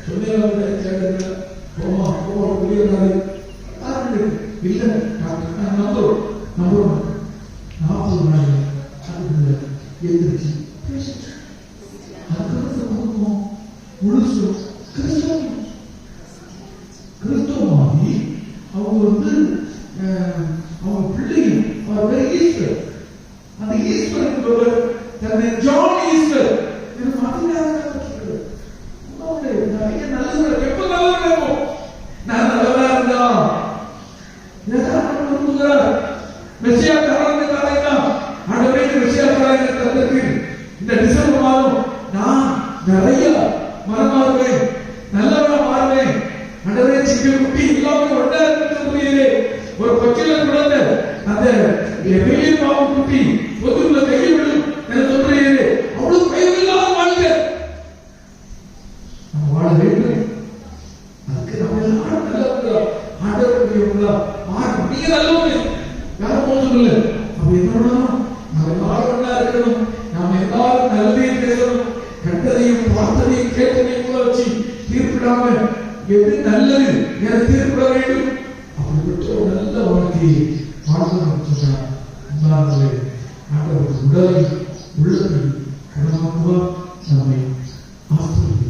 சொன்ன போமா போவோம் புரியாது இல்லை டாக்டர் நம்புறோம் 40 நாள் அதுக்குள்ள எழுந்திருச்சு அதுக்கப்புறம் முழுசு கிறிஸ்தவமாகி அவங்க அவங்க பிள்ளையும் அவர் ஈஸ்வர், அந்த ஈஸ்வர் என்பவர் தன்னை ஜான் ஈஸ்வர் நிறைய நல்லது எப்ப நல்லா இருக்கும். நான் நல்லதா இருந்தா மெசியா காரணத்தாலேனா ஆண்டவரே மெசியா காரணத்திற்கு இந்த டிசம்பர் மாதம் நான் நிறைய மனமாறுவேன், நல்லவனா மாறுவேன். ஆண்டவரே சிங்க குட்டி இல்லாம ஒன்றா இருக்கிறது. ஒரு பச்சில குழந்தை அந்த வெளியே பாவம் குட்டி பொதுக்குள்ள கையில் விடும் என சொல்றீங்க. அவ்வளவு கையில்லாத வாழ்க்கை நம்ம வாழ வேண்டும். அதுக்கு நம்ம எல்லாரும் நல்லவங்களா ஆண்டவருடையவங்களா மாறணும். நீங்க நல்லவங்க யாரும் மோசம் இல்லை. அப்ப என்ன பண்ணணும்? நம்ம எல்லாரும் ஒண்ணா இருக்கணும். நாம எல்லாரும் நல்லதையும் பேசணும். கண்டதையும் பார்த்ததையும் கேட்டதையும் கூட வச்சு தீர்ப்பிடாம எது நல்லது என தீர்ப்பிட வேண்டும். அப்படிப்பட்ட ஒரு நல்ல வாழ்க்கையை வாழ்க்கணும் சொன்னார். ஆண்டவர் உடலை உள்ளத்தை குணமாக்குவார், நம்மை ஆசிரியர்.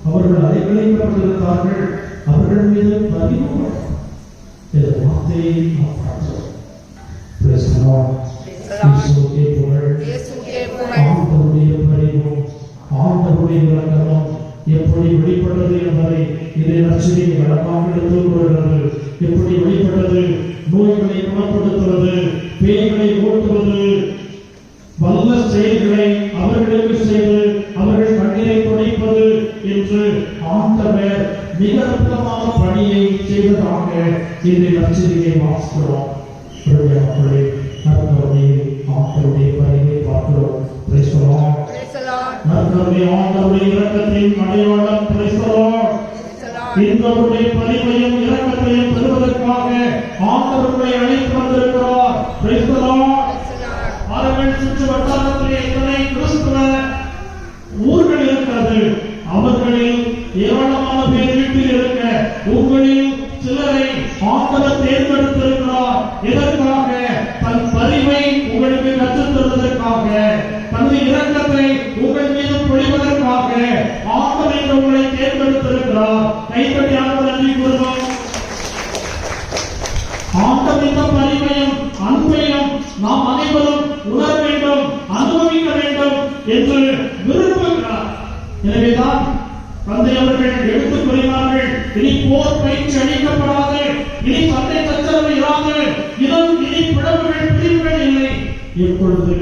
அவர்கள் அலைக்கழிக்கப்பட்டிருந்தார்கள். அவர்கள் மீது எப்படி வெளிப்பட்டது என்பதை இதை நற்செய்தி வழக்கமாக எடுத்துக் கொள்கிறது. எப்படி வெளிப்பட்டது? நோய்களை குணப்படுத்துவது, பேய்களை ஓட்டுவது, வல்ல செயல்களை அவர்களுக்கு செய்து அவர்கள் கண்ணீரை துடைப்பது என்று ஆண்டவர் மிக அற்புதமான பணியை செய்வதாக இந்த நற்செய்தியை வாசிக்கிறோம். மக்களே, நற்கருணை ஆண்டவருடைய பணியை பார்க்கிறோம். நற்கருணை ஆண்டவருடைய இரக்கத்தின் அடையாளம். இந்தவருடைய பரிவையும் இரக்கத்தையும் பெறுவதற்காக ஆண்டவர்களை அழைத்து வந்திருக்கிறார். அவர்கள் சுற்று வட்டாரத்திலே எத்தனை கிறிஸ்துவ ஊர்கள் இருக்கிறது. அவர்களில் ஏராளமான பேர் வீட்டில் இருக்க உங்களில் சிலரை ஆண்டவர் தேர்ந்தெடுத்திருக்கிறார். எதற்காக? தன் பரிவை உங்களுக்கு கற்றுத் தருவதற்காக, தனது இரக்கத்தை உங்கள் மீது பொழிவதற்காக ஆண்டவர் உங்களை தேர்ந்தெடுத்திருக்கிறார். கைப்பற்றி ஆண்டவர் நன்றி கூறுவோம். ஆண்டவர் இந்த பரிவையும் அன்பையும் நாம் அனைவரும் உணர வேண்டும், அனுபவிக்க வேண்டும் என்று விரும்புகிறார். எனவேதான் தந்தை அவர்கள் எடுத்துக் கூறினார்கள், இனி போர் பயிற்சி அளிக்கப்படாது, இனி சண்டை சச்சரவு இராது, இனி பிளவுகள் பிரிவுகள் இல்லை. இப்பொழுது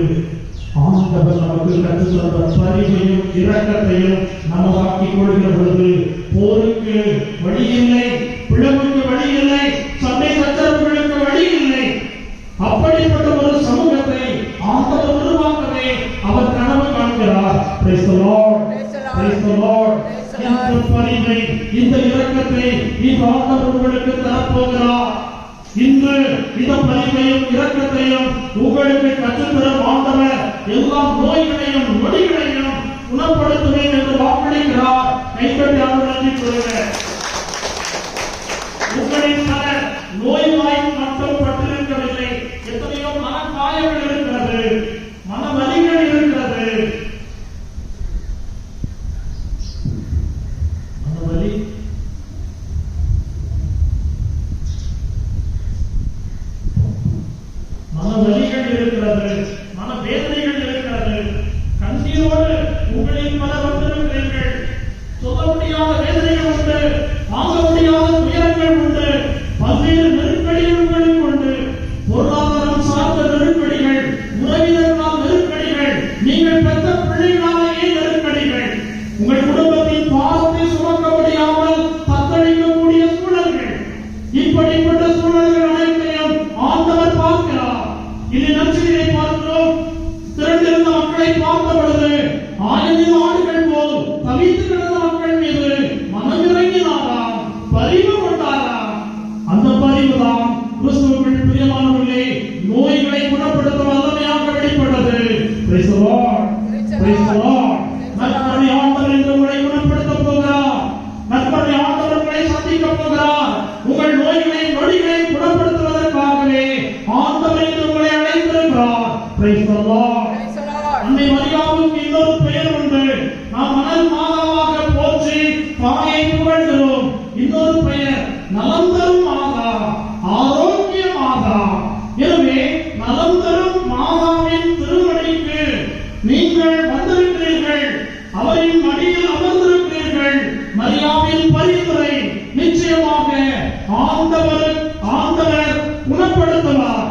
ஆண்டவர் நமக்கு கற்றுத் தந்த பரிவையும் இரக்கத்தையும் நமதாக்கிக் கொள்கிற பொழுது போருக்கு வழி இல்லை, பிளவுக்கு வழி இல்லை, சண்டை சச்சரவுகளுக்கு வழி இல்லை. அப்படிப்பட்ட ஒரு சமூகத்தை ஆண்டவர் உருவாக்கவே அவர் கனவு காண்கிறார். Praise the Lord. Praise the Lord. இந்த பரிவை, இந்த இரக்கத்தை இந்த ஆண்டவர் உங்களுக்கு தரப்போகிறார். இன்று இந்த பரிவையும் இரக்கத்தையும் உங்களுக்கு கற்றுத்தரும் ஆண்டவர் எல்லா நோய்களையும் நொடிகளையும் குணப்படுத்துவேன் என்று வாக்களிக்கிறார். கைப்பற்றி ஆண்டவரை சொல்லுங்கள். உங்களின் பலர் நோய்வாய் மட்டும் பட்டிருக்கவில்லை, எத்தனையோ மனக்காயங்கள் இருக்கிறது, மனவலிகள் இருக்கிறது. மனவலிகள் இருக்கிறது, மனவேதனைகள் இருக்கிறது. கண்ணீரோடு உங்களின் பலர் வந்திருக்கிறீர்கள். சொல்ல முடியாத வேதனைகள் உண்டு, வாங்க முடியாத துயரங்கள் உண்டு, பல்வேறு நெருக்கடிகள் உங்களுக்கு உண்டு. பொருளாதாரம் சார்ந்த நெருக்கடிகள், உறவினர்களால் நெருக்கடிகள், நீங்கள் பெற்ற பிள்ளைகளாலேயே நெருக்கடிகள், உங்கள் குடும்பத்தின் பாரத்தை சுமக்க முடியாமல் தத்தளிக்கக்கூடிய சூழல்கள். இப்படிப்பட்ட சூழல்கள் அனைத்தையும் ஆண்டவர் பார்க்கிறார். இது நற்செய்தியை பார்க்கிறோம். திரண்டிருந்த மக்களை பார்த்த பொழுது ஆயிரம் ஆடுகள் போல் தவித்து கிடந்த மக்கள் மீது மனம் இறங்கினாராம், பரிவு கொண்டாராம். அந்த பரிவுதான் கிறிஸ்துவுக்குள் பிரியமானவர்களே நோய்களை குணப்படுத்த வல்லமையாக வெளிப்பட்டது. Praise the Lord. Praise the Lord. நற்கருணை ஆண்டவர் இன்று உங்களை குணப்படுத்த போகிறார். நற்கருணை ஆண்டவர் உங்களை சந்திக்க போகிறார். உங்கள் நோய்களை நொடிகளை குணப்படுத்துவதற்காகவே ஆண்டவர் இன்று உங்களை அழைத்திருக்கிறார். Praise the Lord. அன்னை மரியாவுக்கு இன்னொரு பெயர் உண்டு. நாம் மணல் மாதாவாக போற்றி தாயை புகழ்கிறோம். இன்னொரு பெயர் நலம் தரும் மாதா, ஆரோக்கிய மாதா. எனவே நலம் தரும் மாதாவின் திருமணிக்கு நீங்கள் வந்திருக்கிறீர்கள். அவரின் மடியில் அமர்ந்திருக்கிறீர்கள். மரியாவின் பரிந்துரை நிச்சயமாக ஆண்டவர் குணப்படுத்துவார்.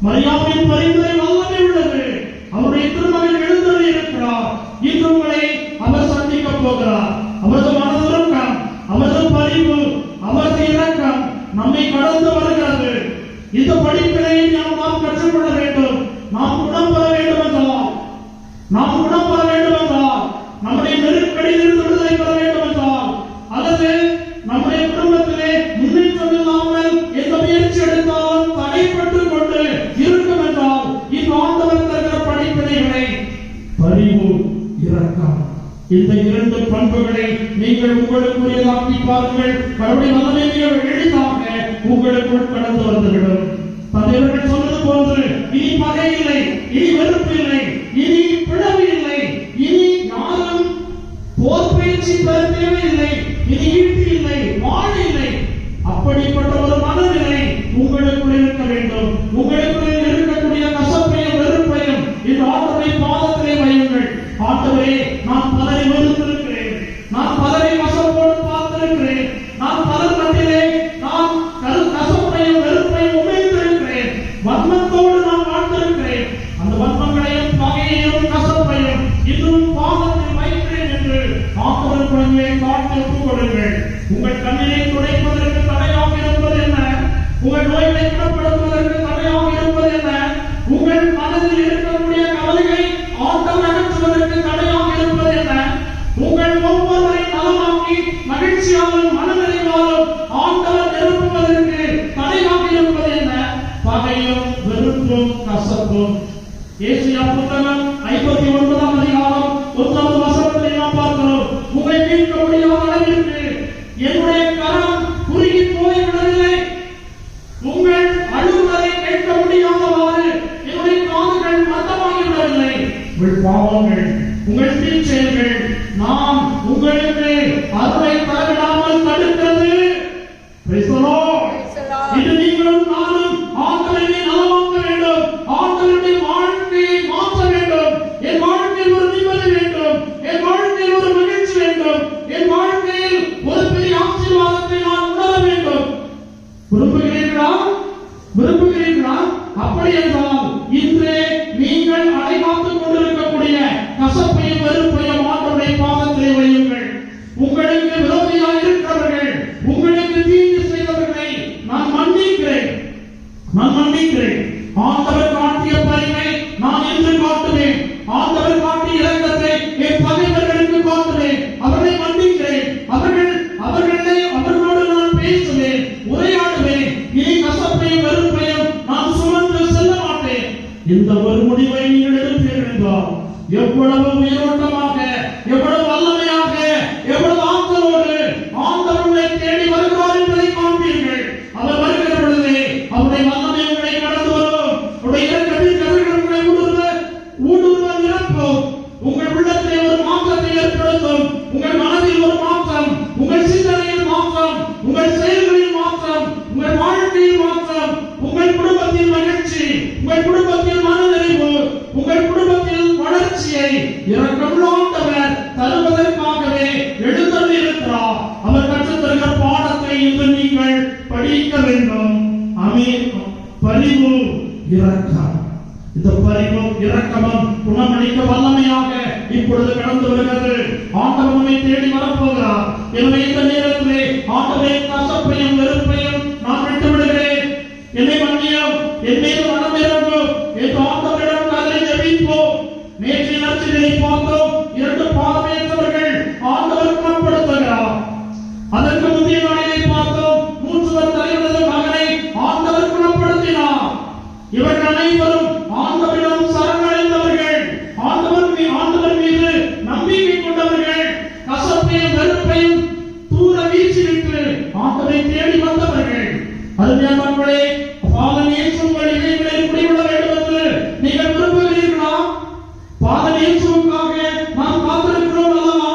மரியாவின் பரிந்துரை வல்லமை உள்ளது. அவருடைய திருமகன் எழுந்தருளி இருக்கிறார். இன்று உங்களை அவர் சந்திக்க போகிறார். அவரது மனதிறக்கம், அவரது பரிவு, அவரது இரக்கம் நம்மை கடந்து வருகிறது. இந்த படிப்பினை நாம் கற்றுக்கொள்ள வேண்டும். நாம் குணம் பெற வேண்டும் என்றால், நம்முடைய நெருக்கடியிலிருந்து விடுதலை பெற வேண்டும் என்றால், அல்லது நம்முடைய குடும்பத்திலே முன்னேற்றம் இல்லாமல் எந்த முயற்சி எடுத்தாலும் தடைப்பட்டுக் கொண்டு இருக்கும் என்றால், இந்த ஆண்டவர் தருகிற படிப்பினைகளை பரிவு, இரக்கம், இந்த இரண்டு பண்புகளை நீங்கள் உங்களுக்குரியதாக்கி பாருங்கள். கடவுளின் வல்லமை எளிதாக உங்களுக்குள் கடந்து வந்துவிடும். தந்தையர்கள் சொன்னது போன்று இனி பகை இல்லை, இனி வெறுப்பு இல்லை, இனி பிளவு இல்லை, இனி யாரும் போர் பயிற்சி பெற தேவையில்லை, இனி ஈட்டு இல்லை, வாழ் இல்லை. அப்படிப்பட்ட ஒரு மனநிலை உங்களுக்குள் இருக்க வேண்டும். உங்களுக்குள் இருக்கக்கூடிய கசப்பையும் வெறுப்பையும் இந்த ஆண்டவருடைய பாதத்திலே வையுங்கள். ஆண்டவரே, நான் பலரை வெறுத்திருக்கிறேன், நான் பலரை கசப்போடு பார்த்திருக்கிறேன், நான் பலர் மத்தியிலே நான் கசப்பையும் வெறுப்பையும் உமிழ்ந்திருக்கிறேன், வன்மத்தோடு நான் வாழ்ந்திருக்கிறேன். பகையும் வெறுப்பும் கசப்பும். ஏசாயா புத்தகம் 59ஆம் அதிகாரம் 1வது வசனத்தை நாம் பார்க்கிறோம். உங்களை மீட்க முடியாத அளவிற்கு என்னுடைய கரம் குறுகி போய்விடவில்லை. உங்கள் அழுவதை கேட்க முடியாதவாறு என்னுடைய காதுகள் மந்தமாகிவிடவில்லை. உங்கள் பாவங்கள், உங்கள் தீச்செயல்கள் நாம் உங்களுக்கு அருளை தரவிடாமல் தடுக்கிறது. இது நீங்களும் நானும் ஆண்டவரை நலமாக்க வேண்டும். ஆண்டவருடைய வாழ்க்கையை மாற்ற வேண்டும். என் வாழ்க்கையில் ஒரு நிம்மதி வேண்டும். என் வாழ்க்கையில் ஒரு மகிழ்ச்சி வேண்டும். என் வாழ்க்கையில் ஒரு பெரிய ஆசீர்வாதத்தை நான் உணர வேண்டும். விரும்புகிறீர்களா? விரும்புகிறீர்களா? அப்படி என்றால் இன்றே நீங்கள் அடைகாத்துக் கொண்டிருக்கக்கூடிய கசப்பையும் வெறுப்பையும் ஆண்டவருடைய பாதத்திலே வையுங்கள். உங்களுக்கு விரோதியாக இருக்கிறவர்கள், உங்களுக்கு தீங்கு செய்தவர்களை நான் மன்னிக்கிறேன். ஆண்டவர் காட்டிய பரிவை நான் என்று காட்டுவேன். ஆண்டவர் காட்டிய இரக்கத்தை என் பகைவர்களுக்கு காட்டுவேன். அவர்களை மன்னிக்கிறேன். அவர்களோடு நான் பேசுவேன், உரையாடுவேன். இனி கசப்பையும் வெறுப்பையும் நான் சுமந்து செல்ல மாட்டேன். இந்த ஒரு முடிவை நீங்கள் எடுப்பீர்கள் என்றால் எவ்வளவு உயிரோட்டமாக, எவ்வளவு வல்லமையாக, எவ்வளவு ஆற்றலோடு ஆண்டவர் உங்களை தேடி வருகிறார் என்பதை காண்பீர்கள். அவர் வருகிற பொழுது அவருடைய வல்லமை உங்களை கடந்து வரும். அவருடைய இரக்கத்தின் கதிர்கள் உங்களை ஊடுருவ நிரப்பும். உங்கள் உள்ளத்திலே ஒரு மாற்றத்தை ஏற்படுத்தும். உங்கள் மனதில் ஒரு மாற்றம், உங்கள் சிந்தனையில் மாற்றம், உங்கள் செயல்களில் மாற்றம், உங்கள் வாழ்க்கையில் மாற்றம், உங்கள் குடும்பத்தில் மகிழ்ச்சி, உங்கள் குடும்பத்தில் மனநிறைவு, உங்கள் குடும்பத்தில் வளர்ச்சியை இரக்கமுள்ள ஆண்டவர் தருவதற்காகவே எழுந்தருளியிருக்கிறார். அவர் கற்றுத் தருகிற பாடத்தை இன்று நீங்கள் படிக்க வேண்டும். ஆமென். பரிவு, இரக்கம். இந்த பரிவும் இரக்கமும் குணமளிக்க வல்லமையாக இப்பொழுது கடந்து வருகிறது. ஆண்டவர் நம்மை தேடி வரப்போகிறார். எனவே இந்த நேரத்திலே ஆண்டவரை கசப்பையும் வெறுப்பையும் நான் விட்டு விடுகிறேன். என்னை மன்னியும், என் மீது மனம் இறங்கும் என்று ஆண்டவரிடம் கதறி ஜெபிப்போம். நேற்று நற்செய்தியை பார்த்தோம். 2 பார்வையற்றவர்கள் ஆண்டவர் குணப்படுத்துகிறார். அதற்கு முந்தைய நாளிலே பார்த்தோம். 3 தலைவரது மகனை ஆண்டவர் குணப்படுத்தினார். இவர்கள் அனைவரும் ஆண்டவரிடம் சரணடைந்தவர்கள், ஆண்டவர் மீது நம்பிக்கை கொண்டவர்கள், கசப்பையும் வெறுப்பையும் தூர வீசிவிட்டு ஆண்டவரை தேடி வந்தவர்கள். அருமையானவர்களே, பாதம் இயேசு உங்கள் இதயங்களில் குடிகொள்ள வேண்டும் என்று நீங்கள் விரும்புகிறீர்களா? பாதம் இயேசுவுக்காக நாம் காத்திருக்கிறோம் அல்லவா?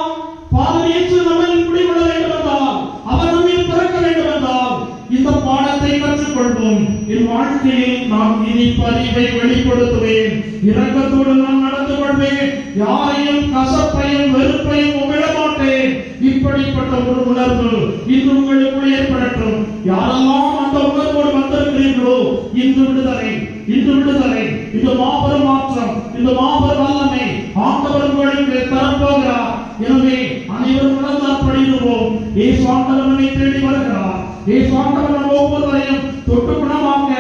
பாதம் இயேசு நம்மில் குடிகொள்ள வேண்டும் என்றால், அவர் நம்மில் பிறக்க வேண்டும் என்றால் இந்த பாடத்தை கற்றுக்கொள்வோம். என் வாழ்க்கையில் நான் இனி பரிவை வெளிப்படுத்துவேன். இரக்கத்தோடு நான் நடந்து கொள்வேன். யாரையும் கசப்பையும் வெறுப்பையும் உமிழ மாட்டேன். இப்படிப்பட்ட ஒரு உணர்வு இன்று உங்களுக்குள் ஏற்படட்டும். யாரெல்லாம் அந்த உணர்வோடு வந்திருக்கிறீர்களோ இன்று விடுதலை, இந்த மாபெரும் மாற்றம், இந்த மாபெரும் வல்லமை ஆண்டவர் உங்களுக்கு தரப்போகிறார். எனவே அனைவரும் உணர்ந்தாற்படுவோம். இயேசு ஆண்டவர் நம்மை தேடி வருகிறார். இயேசு ஆண்டவர் நம் ஒவ்வொருவரையும் தொட்டு குணமாக்க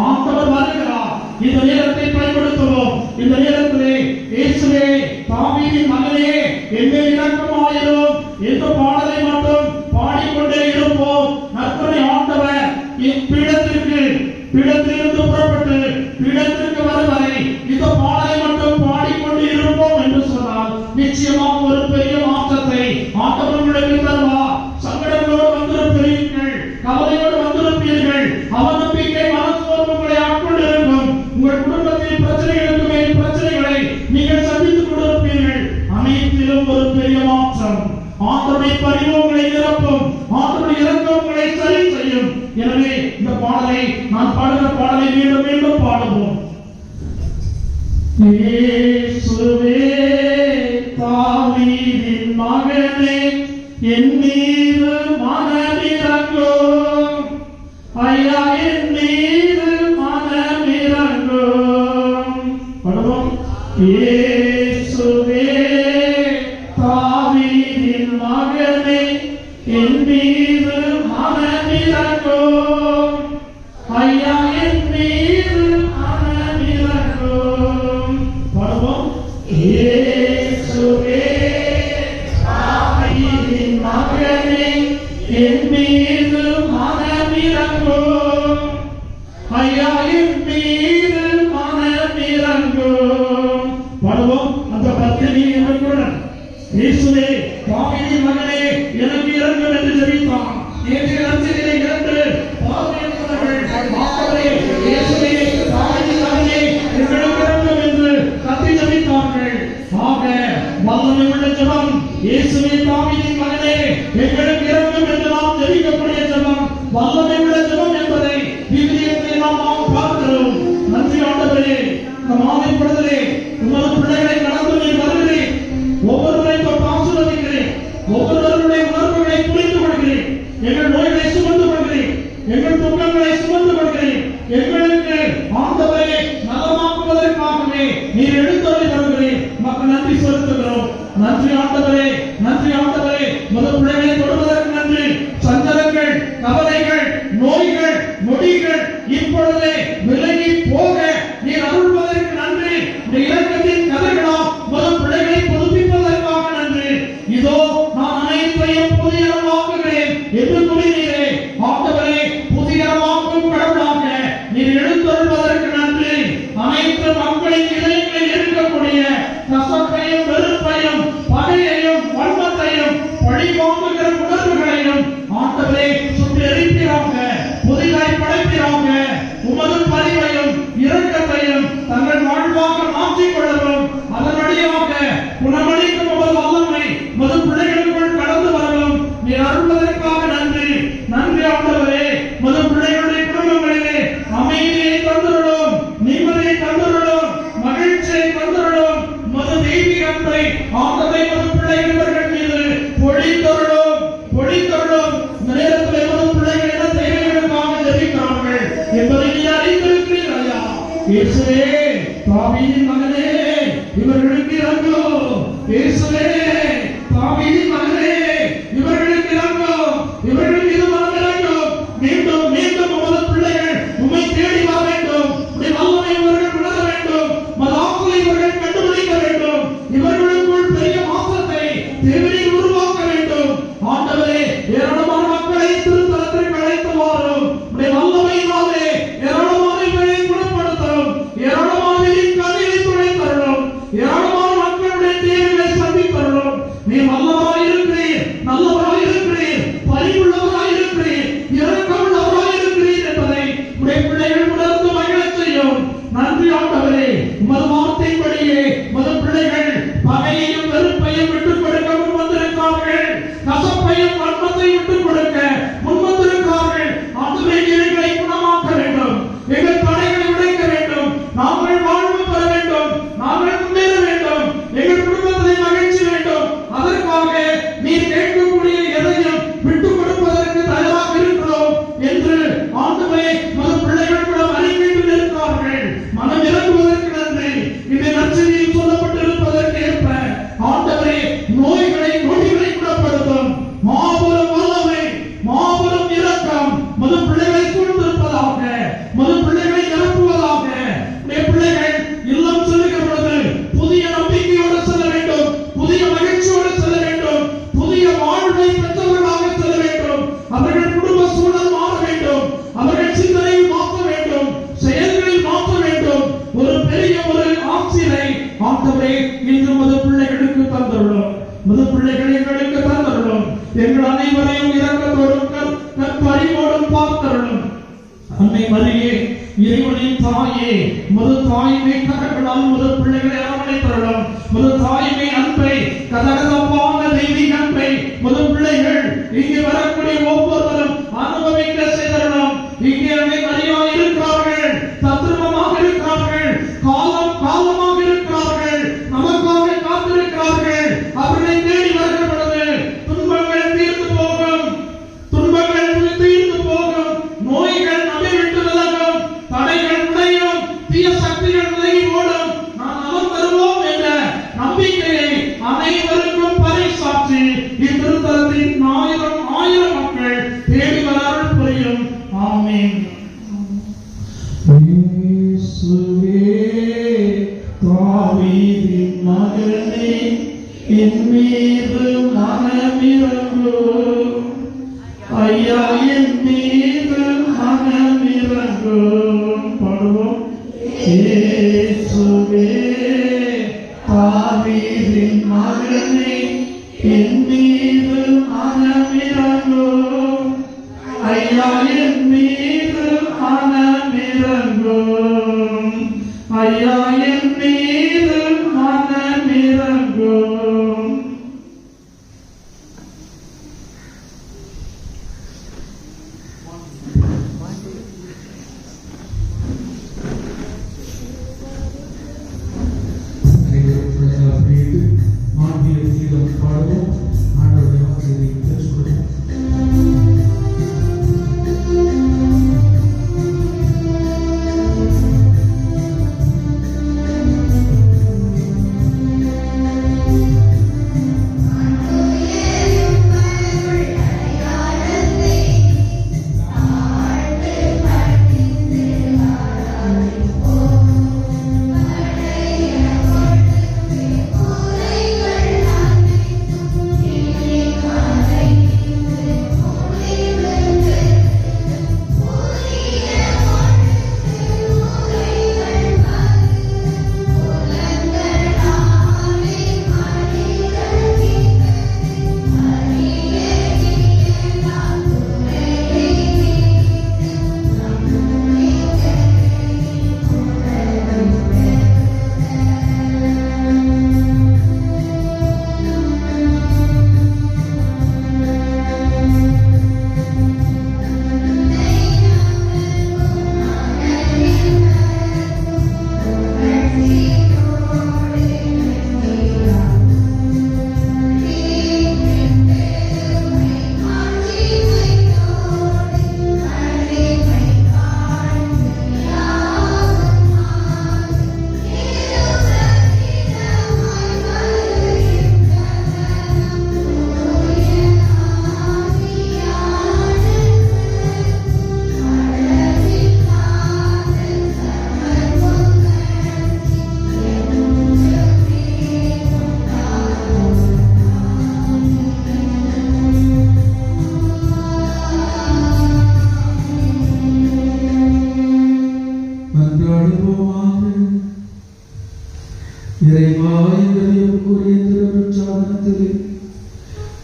ஆண்டவர் வருகிறார். இந்த நேரத்தை பயன்படுத்துவோம். இந்த நேரத்திலே இயேசுவே, தாவீதின் மகனே, என்மேல் இரக்கமாயிரும் என்ற பாடலை மட்டும் பாடிக்கொண்டே இருப்போம். நற்கருணை ஆண்டவர் பீடத்திலிருந்து புறப்பட்டு பீடத்திற்கு வரும் வரை இந்த பாடலை மட்டும் பாடிக்கொண்டு இருப்போம் என்று சொன்னால் நிச்சயமாக ஒரு பெரிய மாற்றத்தை ஆண்டவர் உங்களுக்கு தருவார். சங்கடங்களோடு வந்திருப்பீர்கள், கவலையோடு வந்திருப்பீர்கள், அவநம்பிக்கை, மனசோர்வு உங்களை ஆட்கொண்டிருக்கும். உங்கள் குடும்பத்தில் பிரச்சனைகளுக்கு மேல் பிரச்சனைகளை நீங்கள் சந்தித்துக் கொண்டிருப்பீர்கள். அனைத்திலும் ஒரு பெரிய மாற்றம். ஆண்டவருடைய பரிவு உங்களை நிரப்பும். ஆண்டவருடைய இரக்கம் உங்களை சரி செய்யும். எனவே இந்த பாடலை, நான் பாடுகிற பாடலை மீண்டும் பாடுவோம். இயேசுவே, தாவீதின் மகனே, என் மீது மனமிரங்கும். ஐயா, என் மீது மனமிரங்கும். பாடுவோம். இயேசுவே, தாவீதின் மகனே, என் மீது மனமிரங்கும். ஐயா, என் மீது மனமிரங்கும். பாடுவோம். இயேசுவே, தாவீதின் மகனே, என் மீது மனமிரங்கும். ஐயா, என் இயேசு நம்பிக்கையை இழந்து பார்வையற்றவர்கள் ஆண்டவரே இயேசுவே தாயின் மகனே எங்களுக்கு இரங்கும் என்று கத்தி ஜெபித்தார்கள். ஆக வல்லமை உள்ள ஜெபம் இயேசுவே தாயின் மகனே எங்களுக்கு இரங்கும் என்று நாம் ஜெபிக்கக்கூடிய ஜெபம் வல்லமை உள்ள ஜெபம் என்பதை விவிலியத்தில் நாம் பார்க்கிறோம். நன்றி ஆண்டவரே. இந்த மாலை பொழுதிலே உமது பிள்ளைகளை கடந்து நீர் வருகிறேன். ஒவ்வொருவரை தொட்டு ஆசீர்வதிக்கிறேன். ஒவ்வொருவருடைய உணர்வுகளை புரிந்து கொள்கிறேன். எங்கள் நோய்களை சுமந்து கொள்கிறேன். எங்கள் துக்கங்களை சுமந்து கொள்கிறேன். எங்களுக்கு ஆண்டவரை நலமாக்குவதற்காகவே நீர் எடுத்தோடி வருகிறேன். மக்கள் நன்றி செலுத்துகிறோம். நன்றி ஆண்டவரே. நன்றி ஆண்டவரே. முதல் பிள்ளைகளை தொடுவதற்கு நன்றி. சஞ்சலங்கள், கவலைகள், நோய்கள், நொடிகள் இப்பொழுதே விலகி போக நீர் அருள்வதற்கு நன்றி. இந்த இலக்கத்தின் கதைகளால் முதல் பிள்ளைகளை புதுப்பிப்பதற்காக நன்றி. இதோ நான் அனைத்தையும் புதியமாக்குகிறேன் என்று கூறினீரே ஆண்டவரே. புதியமாக்கும் கடவுளாக நீர் எழுந்தருள்வதற்கு நன்றி. அனைத்து மக்களின் இதயங்களில் இருக்கக்கூடிய கசப்பையும் வெறுப்பையும் பகையையும் வன்மத்தையும் பழி வாங்குகிற உணர்வுகளையும் ஆண்டவரே சுற்றி எரிப்பீராக. புதிதாய் படைப்பீராக. உமது பரிவையும் இரக்கத்தையும் தங்கள் வாழ்வாக மாற்றிக் கொள்ளவும் அதன் வழியாக குணமளிக்கும் உமது வல்லமை மது பிள்ளைகளுக்குள் கடந்து வரவும் நீர் அருள்வதற்காக நன்றி. நன்றி ஆண்டவரே. மது பிள்ளைகளுடைய குடும்பங்களிலே அமைதியை தந்துள்ளோம், நிம்மதியை தந்துள்ளோம், மகிழ்ச்சியை தந்துள்ளோம். மது தெய்வீகத்தை ஆண்டவரை மது பிள்ளைகள் மீது பொழித்தருளோம், பொழித்தருளோம். இந்த நேரத்தில் மது பிள்ளைகள் என்ன தேவைகளுக்காக ஜெபிக்கிறார்கள் என்பதை நீ அறிந்திருக்கிறீர் ஐயா. இயேசுவே தாவீதின் மகனே இவர்களுக்கு இரங்கும். இயேசுவே தாவீதின் மகனே இவர்களுக்கு இரங்கும். இவர்களுக்கு இது மனம் இரங்கும். மீண்டும் மீண்டும் உமது பிள்ளைகள் உம்மை தேடி வர வேண்டும். உம்முடைய வல்லமை இவர்கள் உணர வேண்டும். மதாக்களை இவர்கள் கண்டுபிடிக்க வேண்டும். இவர்களுக்குள் பெரிய மாற்றத்தை தேவரீர் உருவாக்க வேண்டும். ஆண்டவரே ஏராளமான மக்களை திருத்தலத்திற்கு அழைத்து வாரும். உம்முடைய வல்லமையினாலே ஏராளமான இவர்களை குணப்படுத்தும். ஏராளமான கண்ணீரை துடைத்தருளும். ஏராளமான மக்களுடைய தேவைகளை சந்தித்தருளும். நீ வல்லவராய் இருக்கிறீர், நல்லவராய் இருக்கிறீர், பரிவுள்ளவராய் இருக்கிறீர், இரக்கமுள்ளவராய் இருக்கிறீர் என்பதை உடைய பிள்ளைகள் உணர்ந்து மகிழச் செய்யும். நன்றி ஆண்டவரே. உமது வார்த்தைப்படியே உமது பிள்ளைகள் பகையையும் வெறுப்பையும் விட்டுக் கொடுக்க முன்வந்திருக்கிறார்கள். கசப்பையும் வன்மத்தையும் விட்டுக் கொடுக்க முன்வந்திருக்கிறார்கள். ஆண்டவரே எங்களை குணமாக்க வேண்டும். எங்கள் தடைகளை உடைக்க வேண்டும். நாங்கள் வாழ்வு பெற வேண்டும். நாங்கள் முன்னேற வேண்டும். எங்கள் குடும்பத்தில் மகிழ்ச்சி வேண்டும். அதற்காக நீர் கேட்கக்கூடிய எதையும் விட்டுக் கொடுப்பதற்கு தயாராக இருக்கிறோம் என்று ஆண்டவரே மது பிள்ளைகள் கூட அறிவித்து நிற்கிறார்கள். மனம் இறங்குவதற்கு நன்றி. இந்த நற்செய்தியில் சொல்லப்பட்டிருப்பதற்கு ஏற்ப ஆண்டவரே நோய்களை நொடிகளை குணப்படுத்தும் மாபெரும் வல்லமை, மாபெரும் இரக்கம் மது பிள்ளைகளை சூழ்ந்திருப்பதாக, மது பிள்ளைகளை நிரப்புவதாக. பிள்ளைகள் இல்லம் செல்லுகிற பொழுது புதிய நம்பிக்கையோடு செல்ல வேண்டும், புதிய மகிழ்ச்சியோடு செல்ல வேண்டும், புதிய வாழ்வை பெற்றவர்களாக செல்ல வேண்டும். அவர்கள் குடும்ப சூழல் மாற வேண்டும். அவர்கள் சிந்தனையில் மாற்ற வேண்டும், செயல்களில் மாற்ற வேண்டும். ஒரு பெரிய ஒரு ஆட்சியை ஆண்டவரே இன்று மது பிள்ளைகளுக்கு தந்துள்ளோம். மது பிள்ளைகள் எங்களுக்கு தந்துள்ளோம். எங்கள் அனைவரையும் இரக்கத்தோடும் கற்பறிவோடும் பார்த்தருளும். அன்னை மரியே இறைவனின் தாயே, மது தாய்மை கரங்களால் மது பிள்ளைகளை அரவணைத்தருளும். மது தாய்மை அன்பை, கதகதப்பான தெய்வீக அன்பை மது பிள்ளைகள் இங்கே வரக்கூடிய ஒவ்வொருவரும் அனுபவிக்க செய்தருளும். இங்கே அன்னை மரியா இருக்கிறார்கள், தத்ரூபமாக இருக்கிறார்கள், காலம் காலமாக இருக்கிறார்கள், நமக்காக காத்திருக்கிறார்கள். அவர்களை தேடி வருகிற பொழுது துன்பங்கள் தீர்ந்து போகும், துன்பங்கள் தீர்ந்து போகும், நோய்கள் நம்மை விட்டு விலகும், தடைகள் உடையும், தீய சக்திகள் விலகி ஓடும். நான் நலம் பெறுவோம் என்ற நம்பிக்கையை அனைவருக்கும் பறைசாற்றி இத்திருத்தலத்தின் ஆயிரம் ஆயிரம் மக்கள் தேடி வர அருள் புரியும். ஆமென். இயேசுவே தாவீதின் மகனே என் மீது மனமிரங்கும். ஐயா என் மீது மனமிரங்கும். பாடுவோம். இயேசுவே தாவீதின் மகனே என் மீது மனமிரங்கும். ஐயா என் மீது மனமிரங்கும், ஐயா என் மீது மனமிரங்கும்.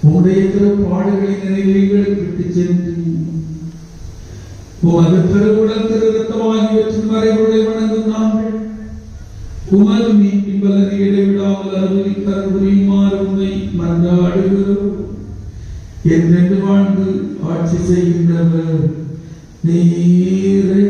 உம்முடைய திருப்பாடுகளை நிறைவேறுகளுக்கு விட்டு சென்று உமது திருவுடல் திரு ரத்தமாகியவற்றின் மறைபொருளை வணங்கும் நாங்கள் உமது மீட்பின் பலனை இடைவிடாமல் அருள்புரியுமாறு உம்மை மன்றாடுகிறோம். என்றென்று வாழ்ந்து ஆட்சி செய்கின்றவர் நீரே.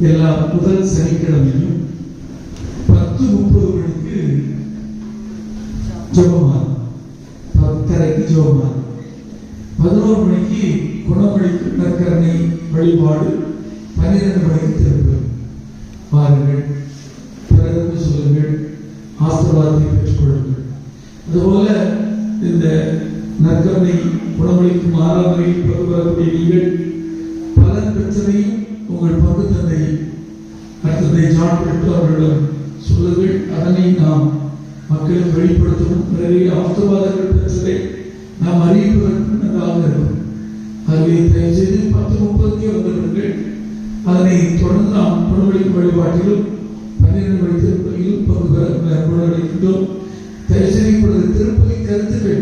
எல்லா முதல் சனிக்கிழமையும் 10:30 மணிக்கு ஜெபமாலை, 10:30க்கு ஜெபமாலை, 11 மணிக்கு குணமளிக்கு நற்கருணை வழிபாடு, 12 மணிக்கு திருப்பலி. பாருங்கள், பிறகு சொல்லுங்கள், ஆசீர்வாதத்தை பெற்றுக் கொள்ளுங்கள். அதுபோல இந்த நற்கருணை குணமளிக்கும் ஆராதனையில் பங்கு பெறக்கூடிய நீங்கள் பலன் பெற்றதையும் உங்கள் பங்கு தந்தை ஜான் பெற்று அவர்களிடம் சொல்லுங்கள். அதனை நாம் மக்களுக்கு வெளிப்படுத்தவும் நிறைய ஆசீர்வாதங்கள் பெற்றதை நாம் அறிவிப்பதற்கு நன்றாக இருக்கும். ஆகவே தயவுசெய்து 10:30 வந்தவர்கள் அதனை தொடர்ந்து நாம் குணவழிக்கும் வழிபாட்டிலும் 12 மணி திருப்பதியிலும் பங்கு பெற குணவழிக்கின்றோம். தயவுசெய்து இப்பொழுது திருப்பதி கருத்துக்கள்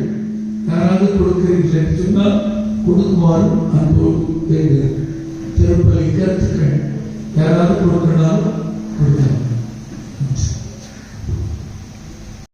யாராவது கொடுக்கிறீர்கள் என்று சொன்னால் கொடுக்குமாறு அன்போடு வேண்டுகிறேன். திருப்பதி கருத்துக்கள் யாராவது கொடுக்கிறாலும் கொடுக்கலாம்.